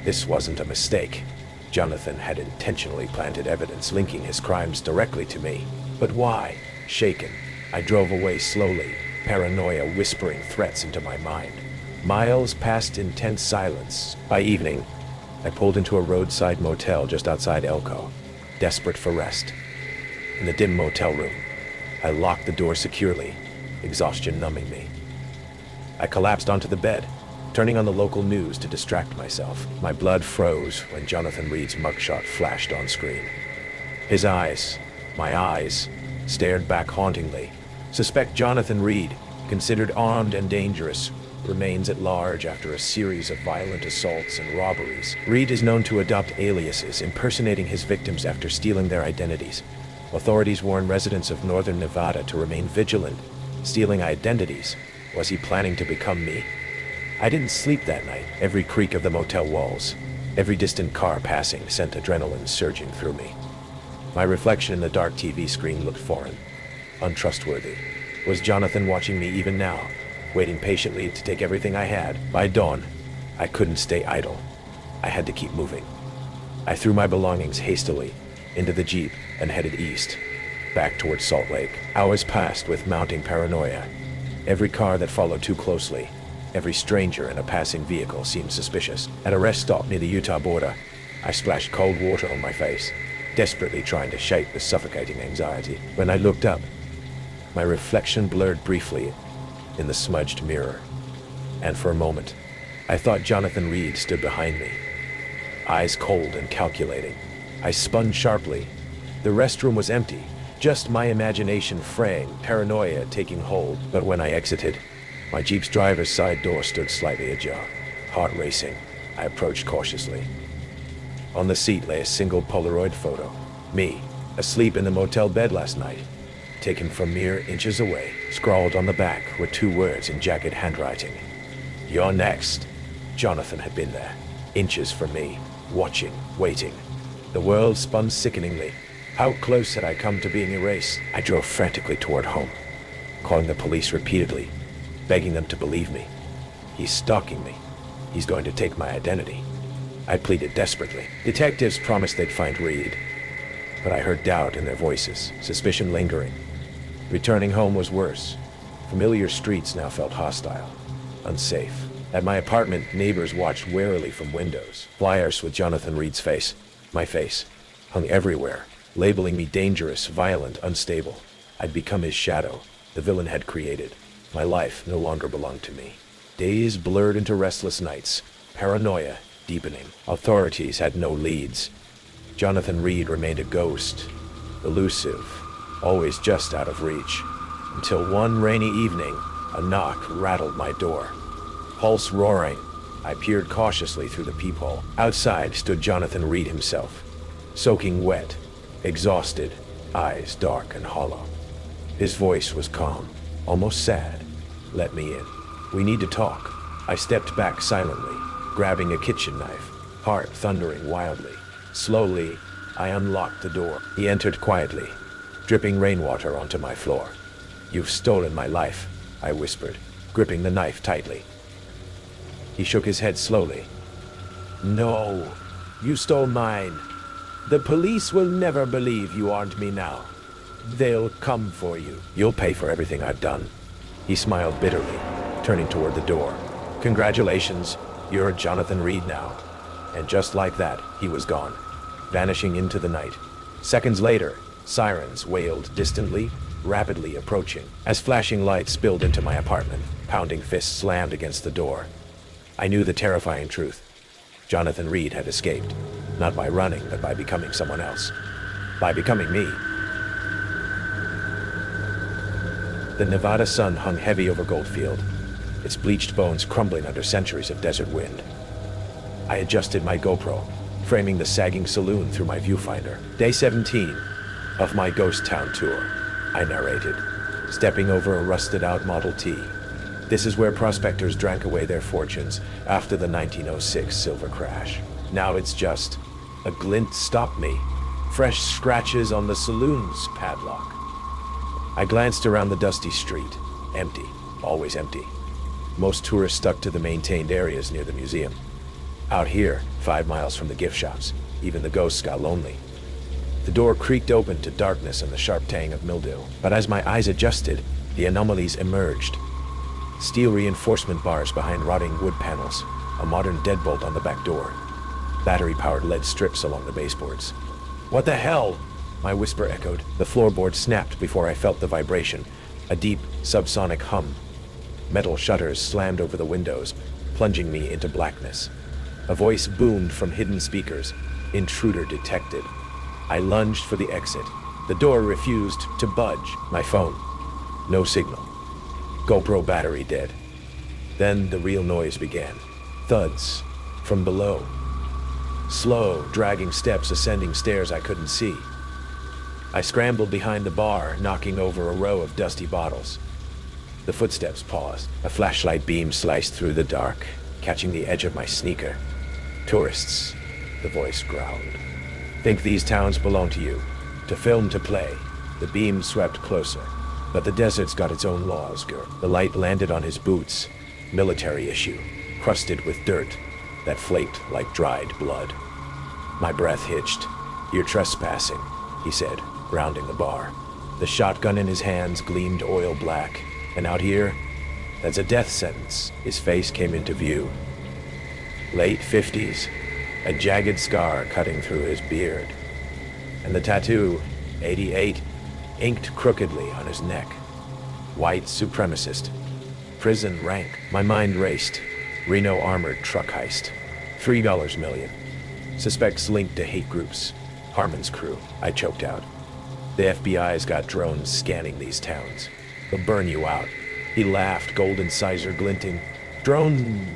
This wasn't a mistake. Jonathan had intentionally planted evidence linking his crimes directly to me. But why? Shaken, I drove away slowly, paranoia whispering threats into my mind. Miles passed in tense silence. By evening, I pulled into a roadside motel just outside Elko, desperate for rest. In the dim motel room, I locked the door securely, exhaustion numbing me. I collapsed onto the bed, turning on the local news to distract myself. My blood froze when Jonathan Reed's mugshot flashed on screen. His eyes, my eyes, stared back hauntingly. Suspect Jonathan Reed, considered armed and dangerous, remains at large after a series of violent assaults and robberies. Reed is known to adopt aliases, impersonating his victims after stealing their identities. Authorities warn residents of northern Nevada to remain vigilant. Stealing identities? Was he planning to become me? I didn't sleep that night. Every creak of the motel walls, every distant car passing sent adrenaline surging through me. My reflection in the dark TV screen looked foreign, untrustworthy. Was Jonathan watching me even now, waiting patiently to take everything I had? By dawn, I couldn't stay idle. I had to keep moving. I threw my belongings hastily into the Jeep and headed east, back towards Salt Lake. Hours passed with mounting paranoia. Every car that followed too closely, every stranger in a passing vehicle seemed suspicious. At a rest stop near the Utah border, I splashed cold water on my face, desperately trying to shake the suffocating anxiety. When I looked up, my reflection blurred briefly in the smudged mirror, and for a moment, I thought Jonathan Reed stood behind me, eyes cold and calculating. I spun sharply. The restroom was empty, just my imagination fraying, paranoia taking hold. But when I exited, my Jeep's driver's side door stood slightly ajar. Heart racing, I approached cautiously. On the seat lay a single Polaroid photo. Me, asleep in the motel bed last night, taken from mere inches away. Scrawled on the back were 2 words in jagged handwriting. "You're next." Jonathan had been there, inches from me, watching, waiting. The world spun sickeningly. How close had I come to being erased? I drove frantically toward home, calling the police repeatedly, begging them to believe me. He's stalking me. He's going to take my identity. I pleaded desperately. Detectives promised they'd find Reed, but I heard doubt in their voices, suspicion lingering. Returning home was worse. Familiar streets now felt hostile, unsafe. At my apartment, neighbors watched warily from windows. Flyers with Jonathan Reed's face, my face, hung everywhere, labeling me dangerous, violent, unstable. I'd become his shadow, the villain had created. My life no longer belonged to me. Days blurred into restless nights, paranoia deepening. Authorities had no leads. Jonathan Reed remained a ghost, elusive, always just out of reach. Until one rainy evening, a knock rattled my door. Pulse roaring, I peered cautiously through the peephole. Outside stood Jonathan Reed himself, soaking wet, exhausted, eyes dark and hollow. His voice was calm, almost sad. "Let me in. We need to talk." I stepped back silently, grabbing a kitchen knife, heart thundering wildly. Slowly, I unlocked the door. He entered quietly, dripping rainwater onto my floor. "You've stolen my life," I whispered, gripping the knife tightly. He shook his head slowly. "No, you stole mine. The police will never believe you aren't me now. They'll come for you. You'll pay for everything I've done." He smiled bitterly, turning toward the door. "Congratulations, you're Jonathan Reed now." And just like that, he was gone, vanishing into the night. Seconds later, sirens wailed distantly, rapidly approaching. As flashing lights spilled into my apartment, pounding fists slammed against the door, I knew the terrifying truth. Jonathan Reed had escaped, not by running, but by becoming someone else. By becoming me. The Nevada sun hung heavy over Goldfield, its bleached bones crumbling under centuries of desert wind. I adjusted my GoPro, framing the sagging saloon through my viewfinder. Day 17 of my ghost town tour, I narrated, stepping over a rusted-out Model T. This is where prospectors drank away their fortunes after the 1906 silver crash. Now it's just a glint stopped me, fresh scratches on the saloon's padlock. I glanced around the dusty street, empty, always empty. Most tourists stuck to the maintained areas near the museum. Out here, 5 miles from the gift shops, even the ghosts got lonely. The door creaked open to darkness and the sharp tang of mildew. But as my eyes adjusted, the anomalies emerged. Steel reinforcement bars behind rotting wood panels, a modern deadbolt on the back door, battery-powered lead strips along the baseboards. "What the hell?" my whisper echoed. The floorboard snapped before I felt the vibration, A deep, subsonic hum. Metal shutters slammed over the windows, plunging me into blackness. A voice boomed from hidden speakers. Intruder detected. I lunged for the exit. The door refused to budge. My phone. No signal. GoPro battery dead. Then the real noise began. Thuds from below. Slow, dragging steps ascending stairs I couldn't see. I scrambled behind the bar, knocking over a row of dusty bottles. The footsteps paused. A flashlight beam sliced through the dark, catching the edge of my sneaker. Tourists, the voice growled. Think these towns belong to you. To film, to play. The beam swept closer. But the desert's got its own laws, girl. The light landed on his boots. Military issue. Crusted with dirt that flaked like dried blood. My breath hitched. You're trespassing, he said, rounding the bar. The shotgun in his hands gleamed oil black. And out here, that's a death sentence. His face came into view. Late 50s, a jagged scar cutting through his beard. And the tattoo, 88, inked crookedly on his neck. White supremacist. Prison rank. My mind raced. Reno armored truck heist. $3 million. Suspects linked to hate groups. Harmon's crew. I choked out. The FBI's got drones scanning these towns. They'll burn you out. He laughed, gold incisor glinting. Drone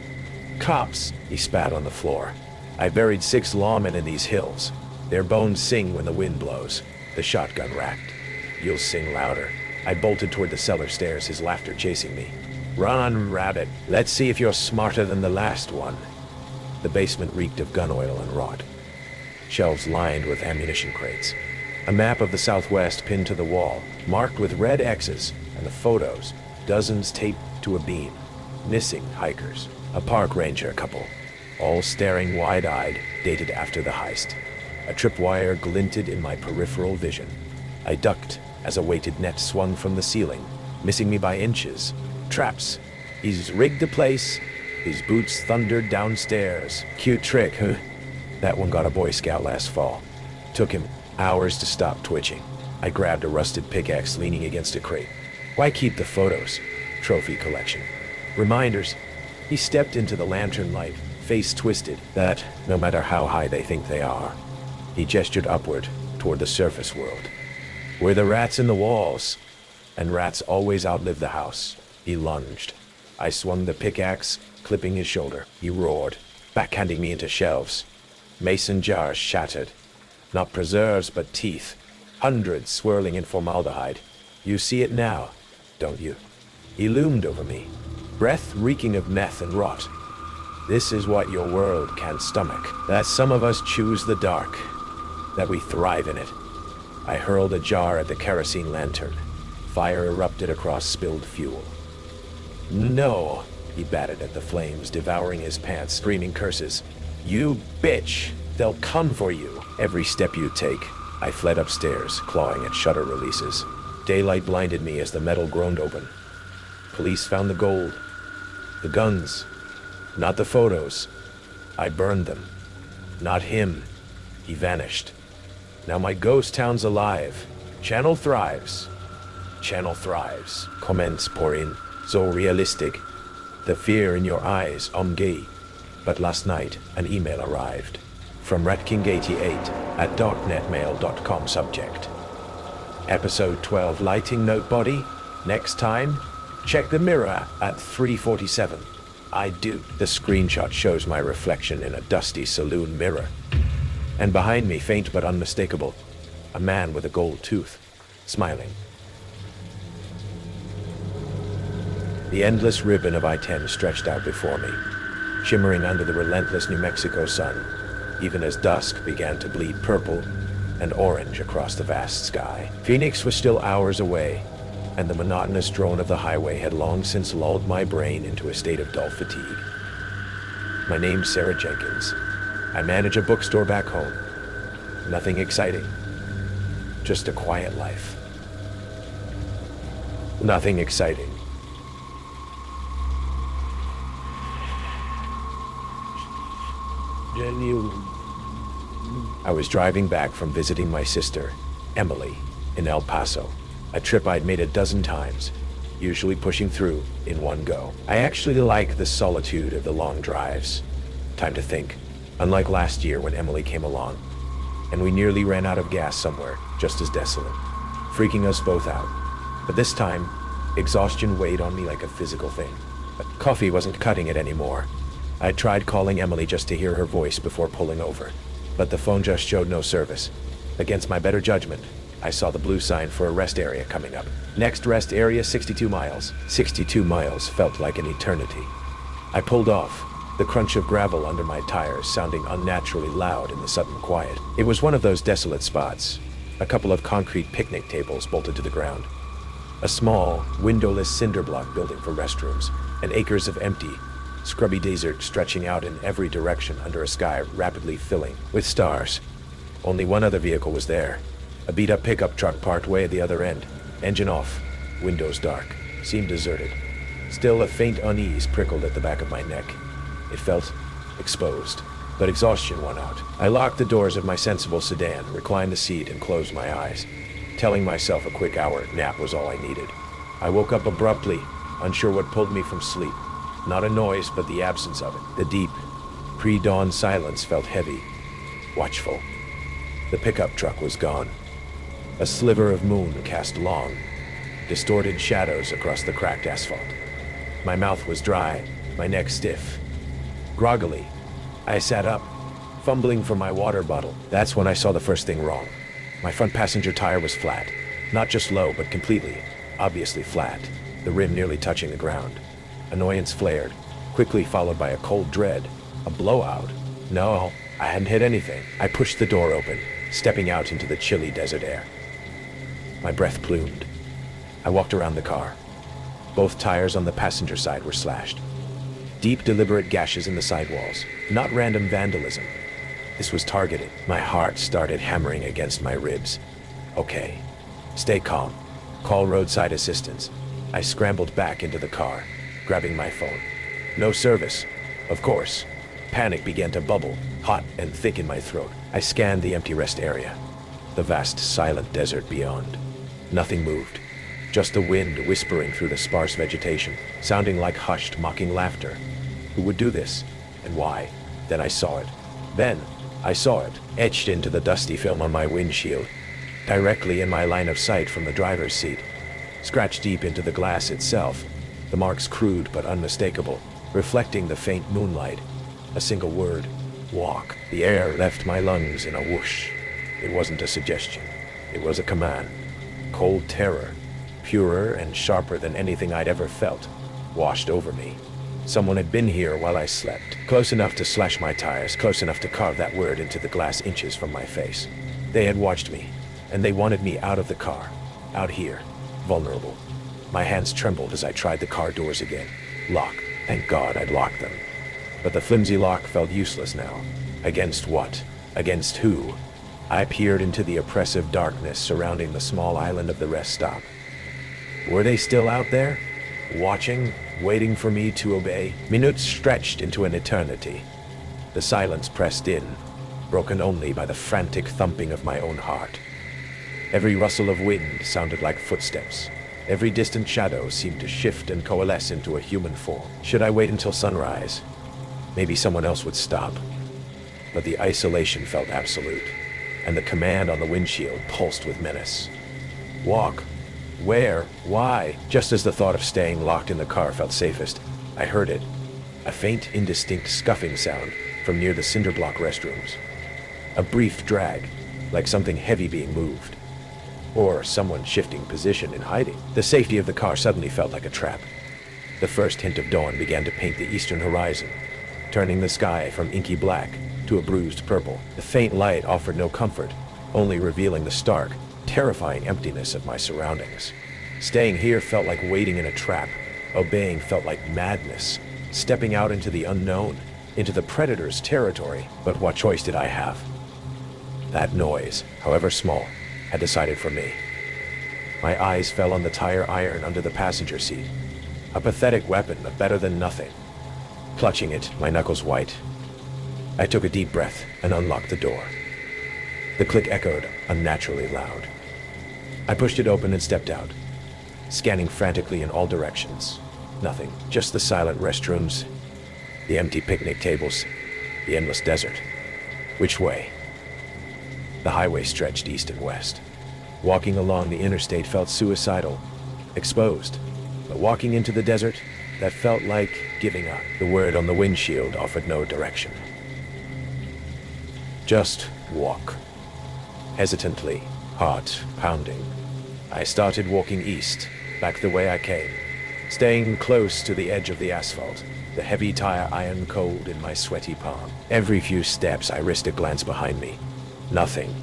cops. He spat on the floor. I buried 6 lawmen in these hills. Their bones sing when the wind blows. The shotgun racked. You'll sing louder. I bolted toward the cellar stairs, his laughter chasing me. Run, rabbit. Let's see if you're smarter than the last one. The basement reeked of gun oil and rot. Shelves lined with ammunition crates. A map of the Southwest pinned to the wall, marked with red X's, and the photos, dozens taped to a beam. Missing hikers. A park ranger couple. All staring wide-eyed, dated after the heist. A tripwire glinted in my peripheral vision. I ducked as a weighted net swung from the ceiling, missing me by inches. Traps. He's rigged the place. His boots thundered downstairs. Cute trick, huh? That one got a Boy Scout last fall. Took him hours to stop twitching. I grabbed a rusted pickaxe leaning against a crate. Why keep the photos? Trophy collection. Reminders. He stepped into the lantern light, face twisted, that no matter how high they think they are. He gestured upward, toward the surface world. We're the rats in the walls, and rats always outlive the house. He lunged. I swung the pickaxe, clipping his shoulder. He roared, backhanding me into shelves. Mason jars shattered. Not preserves, but teeth. Hundreds swirling in formaldehyde. You see it now, don't you? He loomed over me, breath reeking of meth and rot. This is what your world can't stomach. That some of us choose the dark. That we thrive in it. I hurled a jar at the kerosene lantern. Fire erupted across spilled fuel. No, he batted at the flames, devouring his pants, screaming curses. You bitch! They'll come for you. Every step you take. I fled upstairs, clawing at shutter releases. Daylight blinded me as the metal groaned open. Police found the gold. The guns. Not the photos. I burned them. Not him. He vanished. Now my ghost town's alive. Channel thrives. Channel thrives. Comments pour in. So realistic. The fear in your eyes, gay. But last night, an email arrived. From RatKing88 at .netmail.com subject. Episode 12 lighting note body. Next time, check the mirror at 3:47. I do. The screenshot shows my reflection in a dusty saloon mirror. And behind me, faint but unmistakable, a man with a gold tooth, smiling. The endless ribbon of I-10 stretched out before me, shimmering under the relentless New Mexico sun, even as dusk began to bleed purple and orange across the vast sky. Phoenix was still hours away, and the monotonous drone of the highway had long since lulled my brain into a state of dull fatigue. My name's Sarah Jenkins. I manage a bookstore back home. Nothing exciting. Just a quiet life. Nothing exciting. I was driving back from visiting my sister, Emily, in El Paso, a trip I'd made a dozen times, usually pushing through in one go. I actually like the solitude of the long drives. Time to think, unlike last year when Emily came along, and we nearly ran out of gas somewhere just as desolate, freaking us both out. But this time, exhaustion weighed on me like a physical thing. But coffee wasn't cutting it anymore. I tried calling Emily just to hear her voice before pulling over, but the phone just showed no service. Against my better judgment, I saw the blue sign for a rest area coming up. Next rest area, 62 miles. 62 miles felt like an eternity. I pulled off, the crunch of gravel under my tires sounding unnaturally loud in the sudden quiet. It was one of those desolate spots. A couple of concrete picnic tables bolted to the ground. A small, windowless cinder block building for restrooms, and acres of empty, scrubby desert stretching out in every direction under a sky rapidly filling with stars. Only one other vehicle was there. A beat-up pickup truck parked way at the other end. Engine off, windows dark, seemed deserted. Still, a faint unease prickled at the back of my neck. It felt exposed, but exhaustion won out. I locked the doors of my sensible sedan, reclined the seat, and closed my eyes, telling myself a quick hour nap was all I needed. I woke up abruptly, unsure what pulled me from sleep. Not a noise, but the absence of it. The deep, pre-dawn silence felt heavy, watchful. The pickup truck was gone. A sliver of moon cast long, distorted shadows across the cracked asphalt. My mouth was dry, my neck stiff. Groggily, I sat up, fumbling for my water bottle. That's when I saw the first thing wrong. My front passenger tire was flat. Not just low, but completely, obviously flat, the rim nearly touching the ground. Annoyance flared, quickly followed by a cold dread. A blowout? No, I hadn't hit anything. I pushed the door open, stepping out into the chilly desert air. My breath plumed. I walked around the car. Both tires on the passenger side were slashed. Deep, deliberate gashes in the sidewalls, not random vandalism. This was targeted. My heart started hammering against my ribs. Okay, stay calm. Call roadside assistance. I scrambled back into the car, grabbing my phone. No service, of course. Panic began to bubble, hot and thick in my throat. I scanned the empty rest area, the vast, silent desert beyond. Nothing moved, just the wind whispering through the sparse vegetation, sounding like hushed, mocking laughter. Who would do this, and why? Then I saw it. Etched into the dusty film on my windshield, directly in my line of sight from the driver's seat. Scratched deep into the glass itself, the marks crude but unmistakable, reflecting the faint moonlight. A single word, walk. The air left my lungs in a whoosh. It wasn't a suggestion. It was a command. Cold terror, purer and sharper than anything I'd ever felt, washed over me. Someone had been here while I slept, close enough to slash my tires, close enough to carve that word into the glass inches from my face. They had watched me, and they wanted me out of the car, out here, vulnerable. My hands trembled as I tried the car doors again. Lock. Thank God I'd locked them. But the flimsy lock felt useless now. Against what? Against who? I peered into the oppressive darkness surrounding the small island of the rest stop. Were they still out there? Watching? Waiting for me to obey? Minutes stretched into an eternity. The silence pressed in, broken only by the frantic thumping of my own heart. Every rustle of wind sounded like footsteps. Every distant shadow seemed to shift and coalesce into a human form. Should I wait until sunrise? Maybe someone else would stop. But the isolation felt absolute, and the command on the windshield pulsed with menace. Walk. Where? Why? Just as the thought of staying locked in the car felt safest, I heard it. A faint, indistinct scuffing sound from near the cinder block restrooms. A brief drag, like something heavy being moved. Or someone shifting position in hiding. The safety of the car suddenly felt like a trap. The first hint of dawn began to paint the eastern horizon, turning the sky from inky black to a bruised purple. The faint light offered no comfort, only revealing the stark, terrifying emptiness of my surroundings. Staying here felt like waiting in a trap. Obeying felt like madness. Stepping out into the unknown, into the predator's territory. But what choice did I have? That noise, however small, had decided for me. My eyes fell on the tire iron under the passenger seat. A pathetic weapon, but better than nothing. Clutching it, my knuckles white, I took a deep breath and unlocked the door. The click echoed unnaturally loud. I pushed it open and stepped out. scanning frantically in all directions. Nothing, just the silent restrooms, the empty picnic tables, the endless desert. Which way? The highway stretched east and west. Walking along the interstate felt suicidal, exposed. But walking into the desert, that felt like giving up. The word on the windshield offered no direction. Just walk. Hesitantly, heart pounding, I started walking east, back the way I came, staying close to the edge of the asphalt, the heavy tire iron cold in my sweaty palm. Every few steps I risked a glance behind me. Nothing.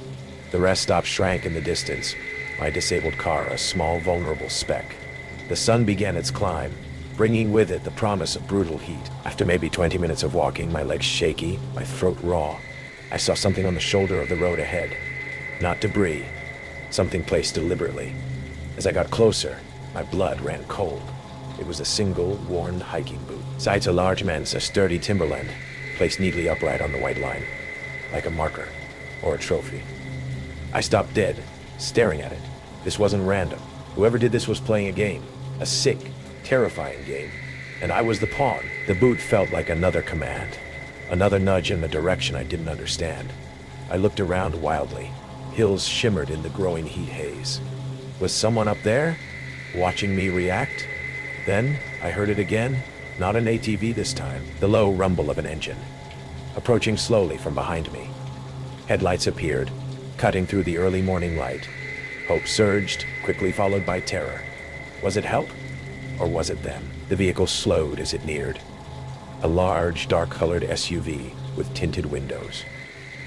The rest stop shrank in the distance, my disabled car a small vulnerable speck. The sun began its climb, bringing with it the promise of brutal heat. After maybe 20 minutes of walking, my legs shaky, my throat raw, I saw something on the shoulder of the road ahead. Not debris, something placed deliberately. As I got closer, my blood ran cold. It was a single, worn hiking boot. Sides a large man's, a sturdy timberland, placed neatly upright on the white line, like a marker or a trophy. I stopped dead, staring at it. This wasn't random. Whoever did this was playing a game, a sick, terrifying game, and I was the pawn. The boot felt like another command, another nudge in a direction I didn't understand. I looked around wildly. Hills shimmered in the growing heat haze. Was someone up there, watching me react? Then I heard it again, not an ATV this time, the low rumble of an engine, approaching slowly from behind me. Headlights appeared, cutting through the early morning light. Hope surged, quickly followed by terror. Was it help? Or was it them? The vehicle slowed as it neared. A large, dark-colored SUV with tinted windows.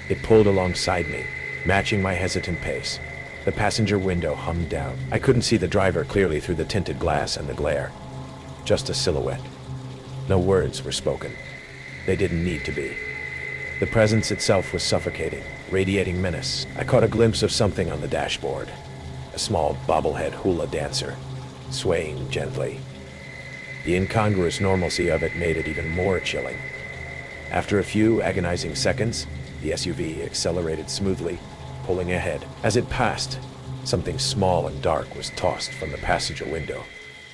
It pulled alongside me, matching my hesitant pace. The passenger window hummed down. I couldn't see the driver clearly through the tinted glass and the glare. Just a silhouette. No words were spoken. They didn't need to be. The presence itself was suffocating, radiating menace. I caught a glimpse of something on the dashboard. A small bobblehead hula dancer, swaying gently. The incongruous normalcy of it made it even more chilling. After a few agonizing seconds, the SUV accelerated smoothly, pulling ahead. As it passed, something small and dark was tossed from the passenger window,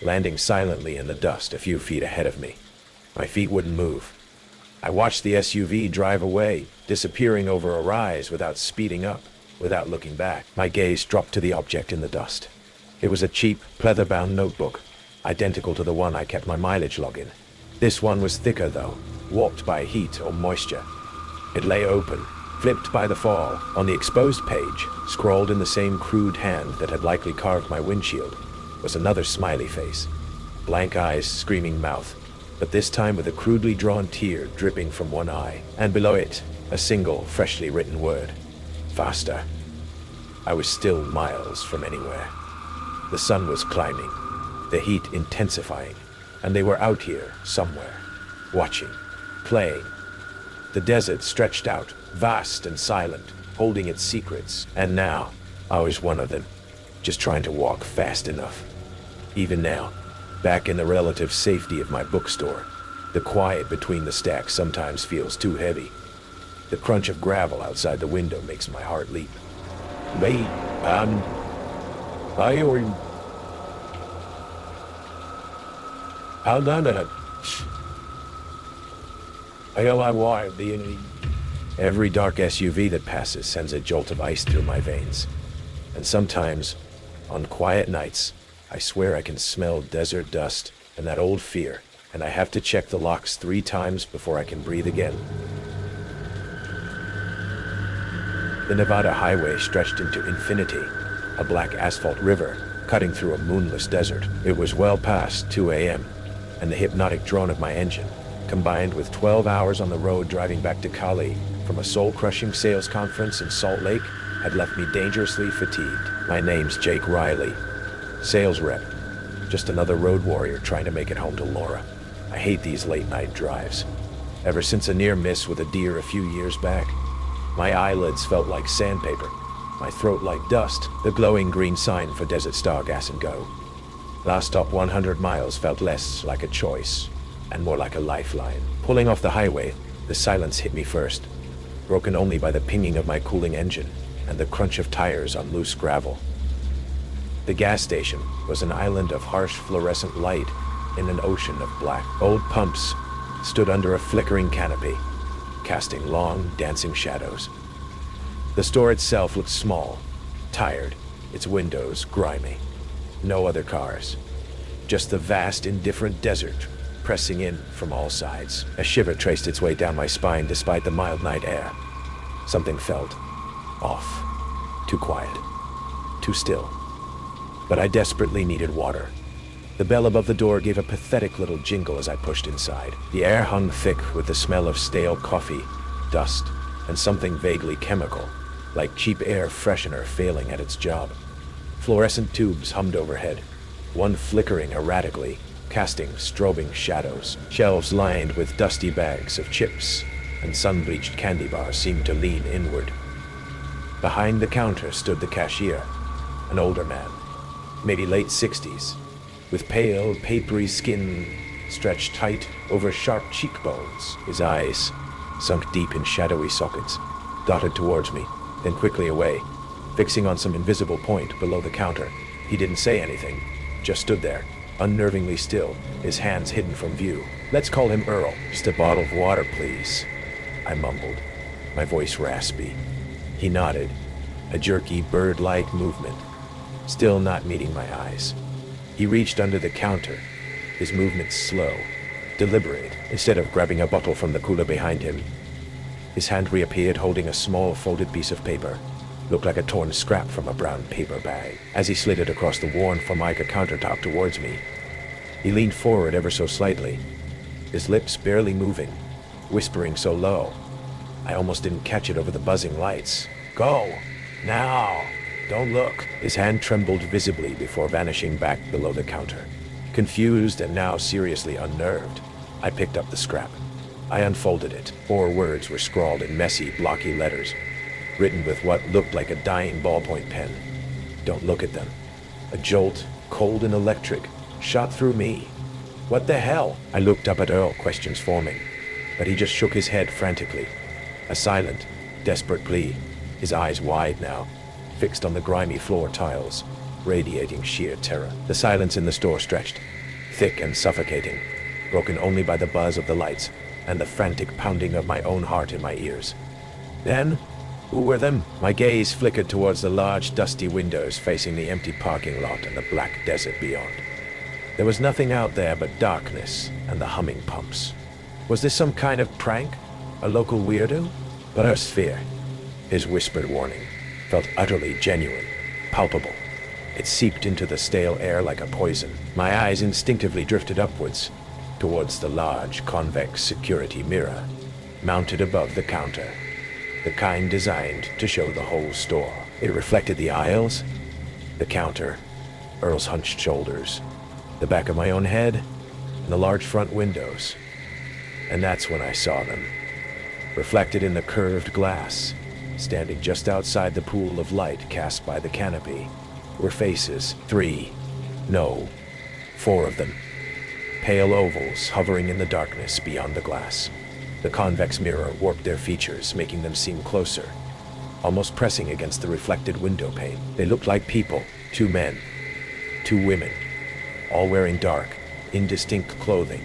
landing silently in the dust a few feet ahead of me. My feet wouldn't move. I watched the SUV drive away, disappearing over a rise without speeding up, without looking back. My gaze dropped to the object in the dust. It was a cheap, pleather-bound notebook, identical to the one I kept my mileage log in. This one was thicker though, warped by heat or moisture. It lay open, flipped by the fall. On the exposed page, scrawled in the same crude hand that had likely carved my windshield, was another smiley face. Blank eyes, screaming mouth, but this time with a crudely drawn tear dripping from one eye. And below it, a single, freshly written word. Faster. I was still miles from anywhere. The sun was climbing, the heat intensifying, and they were out here somewhere, watching, playing. The desert stretched out, vast and silent, holding its secrets, and now I was one of them, just trying to walk fast enough. Even now, back in the relative safety of my bookstore, the quiet between the stacks sometimes feels too heavy. The crunch of gravel outside the window makes my heart leap. Wait, how done it? Every dark SUV that passes sends a jolt of ice through my veins. And sometimes, on quiet nights, I swear I can smell desert dust and that old fear, and I have to check the locks 3 times before I can breathe again. The Nevada highway stretched into infinity, a black asphalt river cutting through a moonless desert. It was well past 2 a.m., and the hypnotic drone of my engine, combined with 12 hours on the road driving back to Cali from a soul-crushing sales conference in Salt Lake, had left me dangerously fatigued. My name's Jake Riley, sales rep, just another road warrior trying to make it home to Laura. I hate these late-night drives. Ever since a near miss with a deer a few years back, my eyelids felt like sandpaper, my throat like dust, the glowing green sign for Desert Star Gas and Go. Last stop 100 miles felt less like a choice and more like a lifeline. Pulling off the highway, the silence hit me first, broken only by the pinging of my cooling engine and the crunch of tires on loose gravel. The gas station was an island of harsh fluorescent light in an ocean of black. Old pumps stood under a flickering canopy, casting long, dancing shadows. The store itself looked small, tired, its windows grimy. No other cars. Just the vast, indifferent desert pressing in from all sides. A shiver traced its way down my spine despite the mild night air. Something felt off. Too quiet. Too still. But I desperately needed water. The bell above the door gave a pathetic little jingle as I pushed inside. The air hung thick with the smell of stale coffee, dust, and something vaguely chemical, like cheap air freshener failing at its job. Fluorescent tubes hummed overhead, one flickering erratically, casting strobing shadows. Shelves lined with dusty bags of chips and sun-bleached candy bars seemed to lean inward. Behind the counter stood the cashier, an older man, maybe late 60s, with pale, papery skin stretched tight over sharp cheekbones. His eyes, sunk deep in shadowy sockets, darted towards me, then quickly away, fixing on some invisible point below the counter. He didn't say anything, just stood there, unnervingly still, his hands hidden from view. "Let's call him Earl." "Just a bottle of water, please," I mumbled, my voice raspy. He nodded, a jerky, bird-like movement, still not meeting my eyes. He reached under the counter, his movements slow, deliberate. Instead of grabbing a bottle from the cooler behind him, his hand reappeared holding a small folded piece of paper. Looked like a torn scrap from a brown paper bag. As he slid it across the worn Formica countertop towards me, he leaned forward ever so slightly, his lips barely moving, whispering so low, I almost didn't catch it over the buzzing lights. "Go! Now! Don't look!" His hand trembled visibly before vanishing back below the counter. Confused and now seriously unnerved, I picked up the scrap. I unfolded it. 4 words were scrawled in messy, blocky letters, written with what looked like a dying ballpoint pen. Don't look at them. A jolt, cold and electric, shot through me. What the hell? I looked up at Earl, questions forming, but he just shook his head frantically. A silent, desperate plea, his eyes wide now, fixed on the grimy floor tiles, radiating sheer terror. The silence in the store stretched, thick and suffocating, broken only by the buzz of the lights and the frantic pounding of my own heart in my ears. Then, who were them? My gaze flickered towards the large, dusty windows facing the empty parking lot and the black desert beyond. There was nothing out there but darkness and the humming pumps. Was this some kind of prank? A local weirdo? But our sphere, his whispered warning, felt utterly genuine, palpable. It seeped into the stale air like a poison. My eyes instinctively drifted upwards, towards the large, convex security mirror, mounted above the counter, the kind designed to show the whole store. It reflected the aisles, the counter, Earl's hunched shoulders, the back of my own head, and the large front windows. And that's when I saw them. Reflected in the curved glass, standing just outside the pool of light cast by the canopy, were faces. 3, no, 4 of them. Pale ovals hovering in the darkness beyond the glass. The convex mirror warped their features, making them seem closer, almost pressing against the reflected window pane. They looked like people, 2 men, 2 women, all wearing dark, indistinct clothing,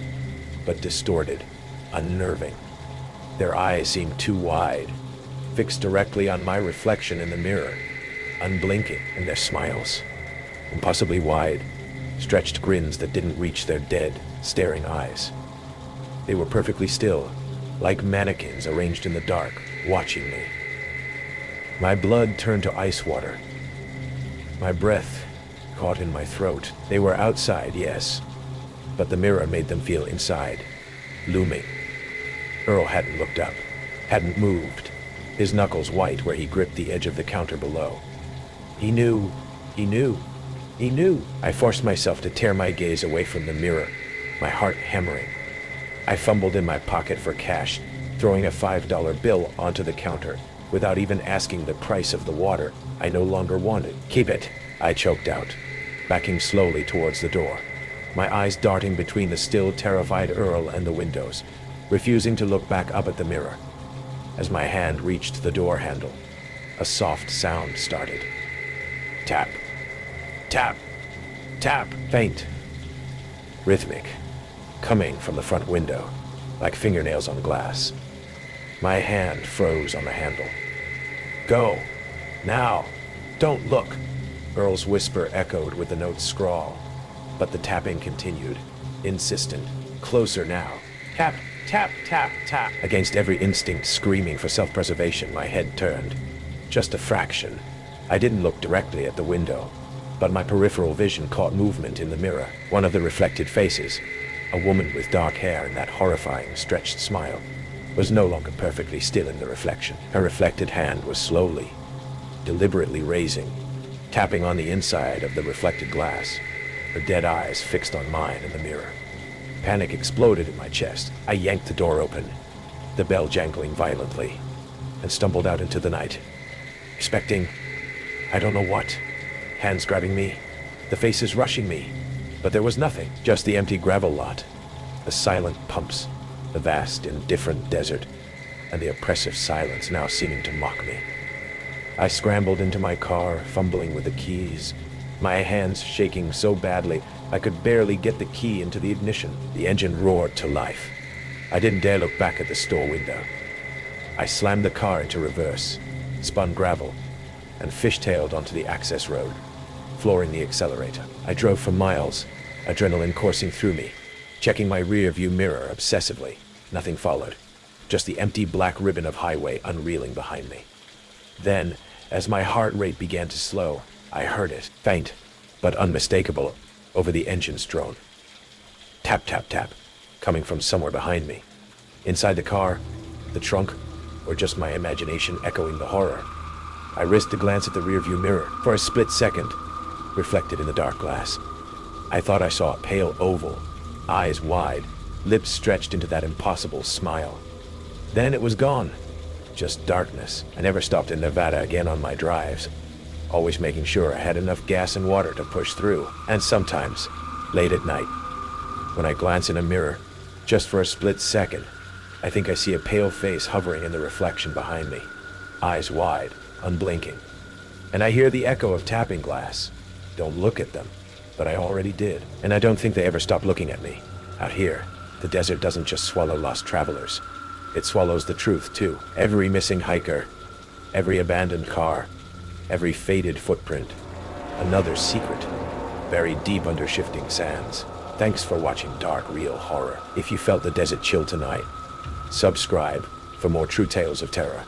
but distorted, unnerving. Their eyes seemed too wide, fixed directly on my reflection in the mirror, unblinking, and their smiles, impossibly wide, stretched grins that didn't reach their dead, staring eyes. They were perfectly still, like mannequins arranged in the dark, watching me. My blood turned to ice water. My breath caught in my throat. They were outside, yes, but the mirror made them feel inside, looming. Earl hadn't looked up, hadn't moved, his knuckles white where he gripped the edge of the counter below. He knew. I forced myself to tear my gaze away from the mirror, my heart hammering. I fumbled in my pocket for cash, throwing a $5 bill onto the counter, without even asking the price of the water I no longer wanted. "Keep it," I choked out, backing slowly towards the door, my eyes darting between the still terrified Earl and the windows, refusing to look back up at the mirror. As my hand reached the door handle, a soft sound started. Tap, Tap, tap, faint, rhythmic, coming from the front window, like fingernails on glass. My hand froze on the handle. Go, now, don't look. Earl's whisper echoed with the note's scrawl, but the tapping continued, insistent, closer now. Tap, tap, tap, tap. Against every instinct screaming for self-preservation, my head turned. Just a fraction. I didn't look directly at the window, but my peripheral vision caught movement in the mirror. One of the reflected faces, a woman with dark hair and that horrifying, stretched smile, was no longer perfectly still in the reflection. Her reflected hand was slowly, deliberately raising, tapping on the inside of the reflected glass, her dead eyes fixed on mine in the mirror. Panic exploded in my chest. I yanked the door open, the bell jangling violently, and stumbled out into the night, expecting, I don't know what. Hands grabbing me, the faces rushing me, but there was nothing, just the empty gravel lot, the silent pumps, the vast, indifferent desert, and the oppressive silence now seeming to mock me. I scrambled into my car, fumbling with the keys, my hands shaking so badly I could barely get the key into the ignition. The engine roared to life. I didn't dare look back at the store window. I slammed the car into reverse, spun gravel, and fishtailed onto the access road, flooring the accelerator. I drove for miles, adrenaline coursing through me, checking my rear-view mirror obsessively. Nothing followed, just the empty black ribbon of highway unreeling behind me. Then, as my heart rate began to slow, I heard it, faint, but unmistakable, over the engine's drone. Tap, tap, tap, coming from somewhere behind me. Inside the car, the trunk, or just my imagination echoing the horror. I risked a glance at the rearview mirror for a split second, reflected in the dark glass. I thought I saw a pale oval, eyes wide, lips stretched into that impossible smile. Then it was gone. Just darkness. I never stopped in Nevada again on my drives, always making sure I had enough gas and water to push through. And sometimes, late at night, when I glance in a mirror, just for a split second, I think I see a pale face hovering in the reflection behind me, eyes wide, unblinking. And I hear the echo of tapping glass. Don't look at them, but I already did. And I don't think they ever stopped looking at me. Out here, the desert doesn't just swallow lost travelers. It swallows the truth, too. Every missing hiker, every abandoned car, every faded footprint. Another secret, buried deep under shifting sands. Thanks for watching Dark Real Horror. If you felt the desert chill tonight, subscribe for more true tales of terror.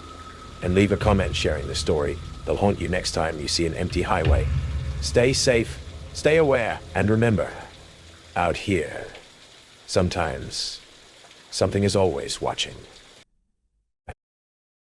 And leave a comment sharing the story. They'll haunt you next time you see an empty highway. Stay safe, stay aware, and remember, out here, sometimes, something is always watching.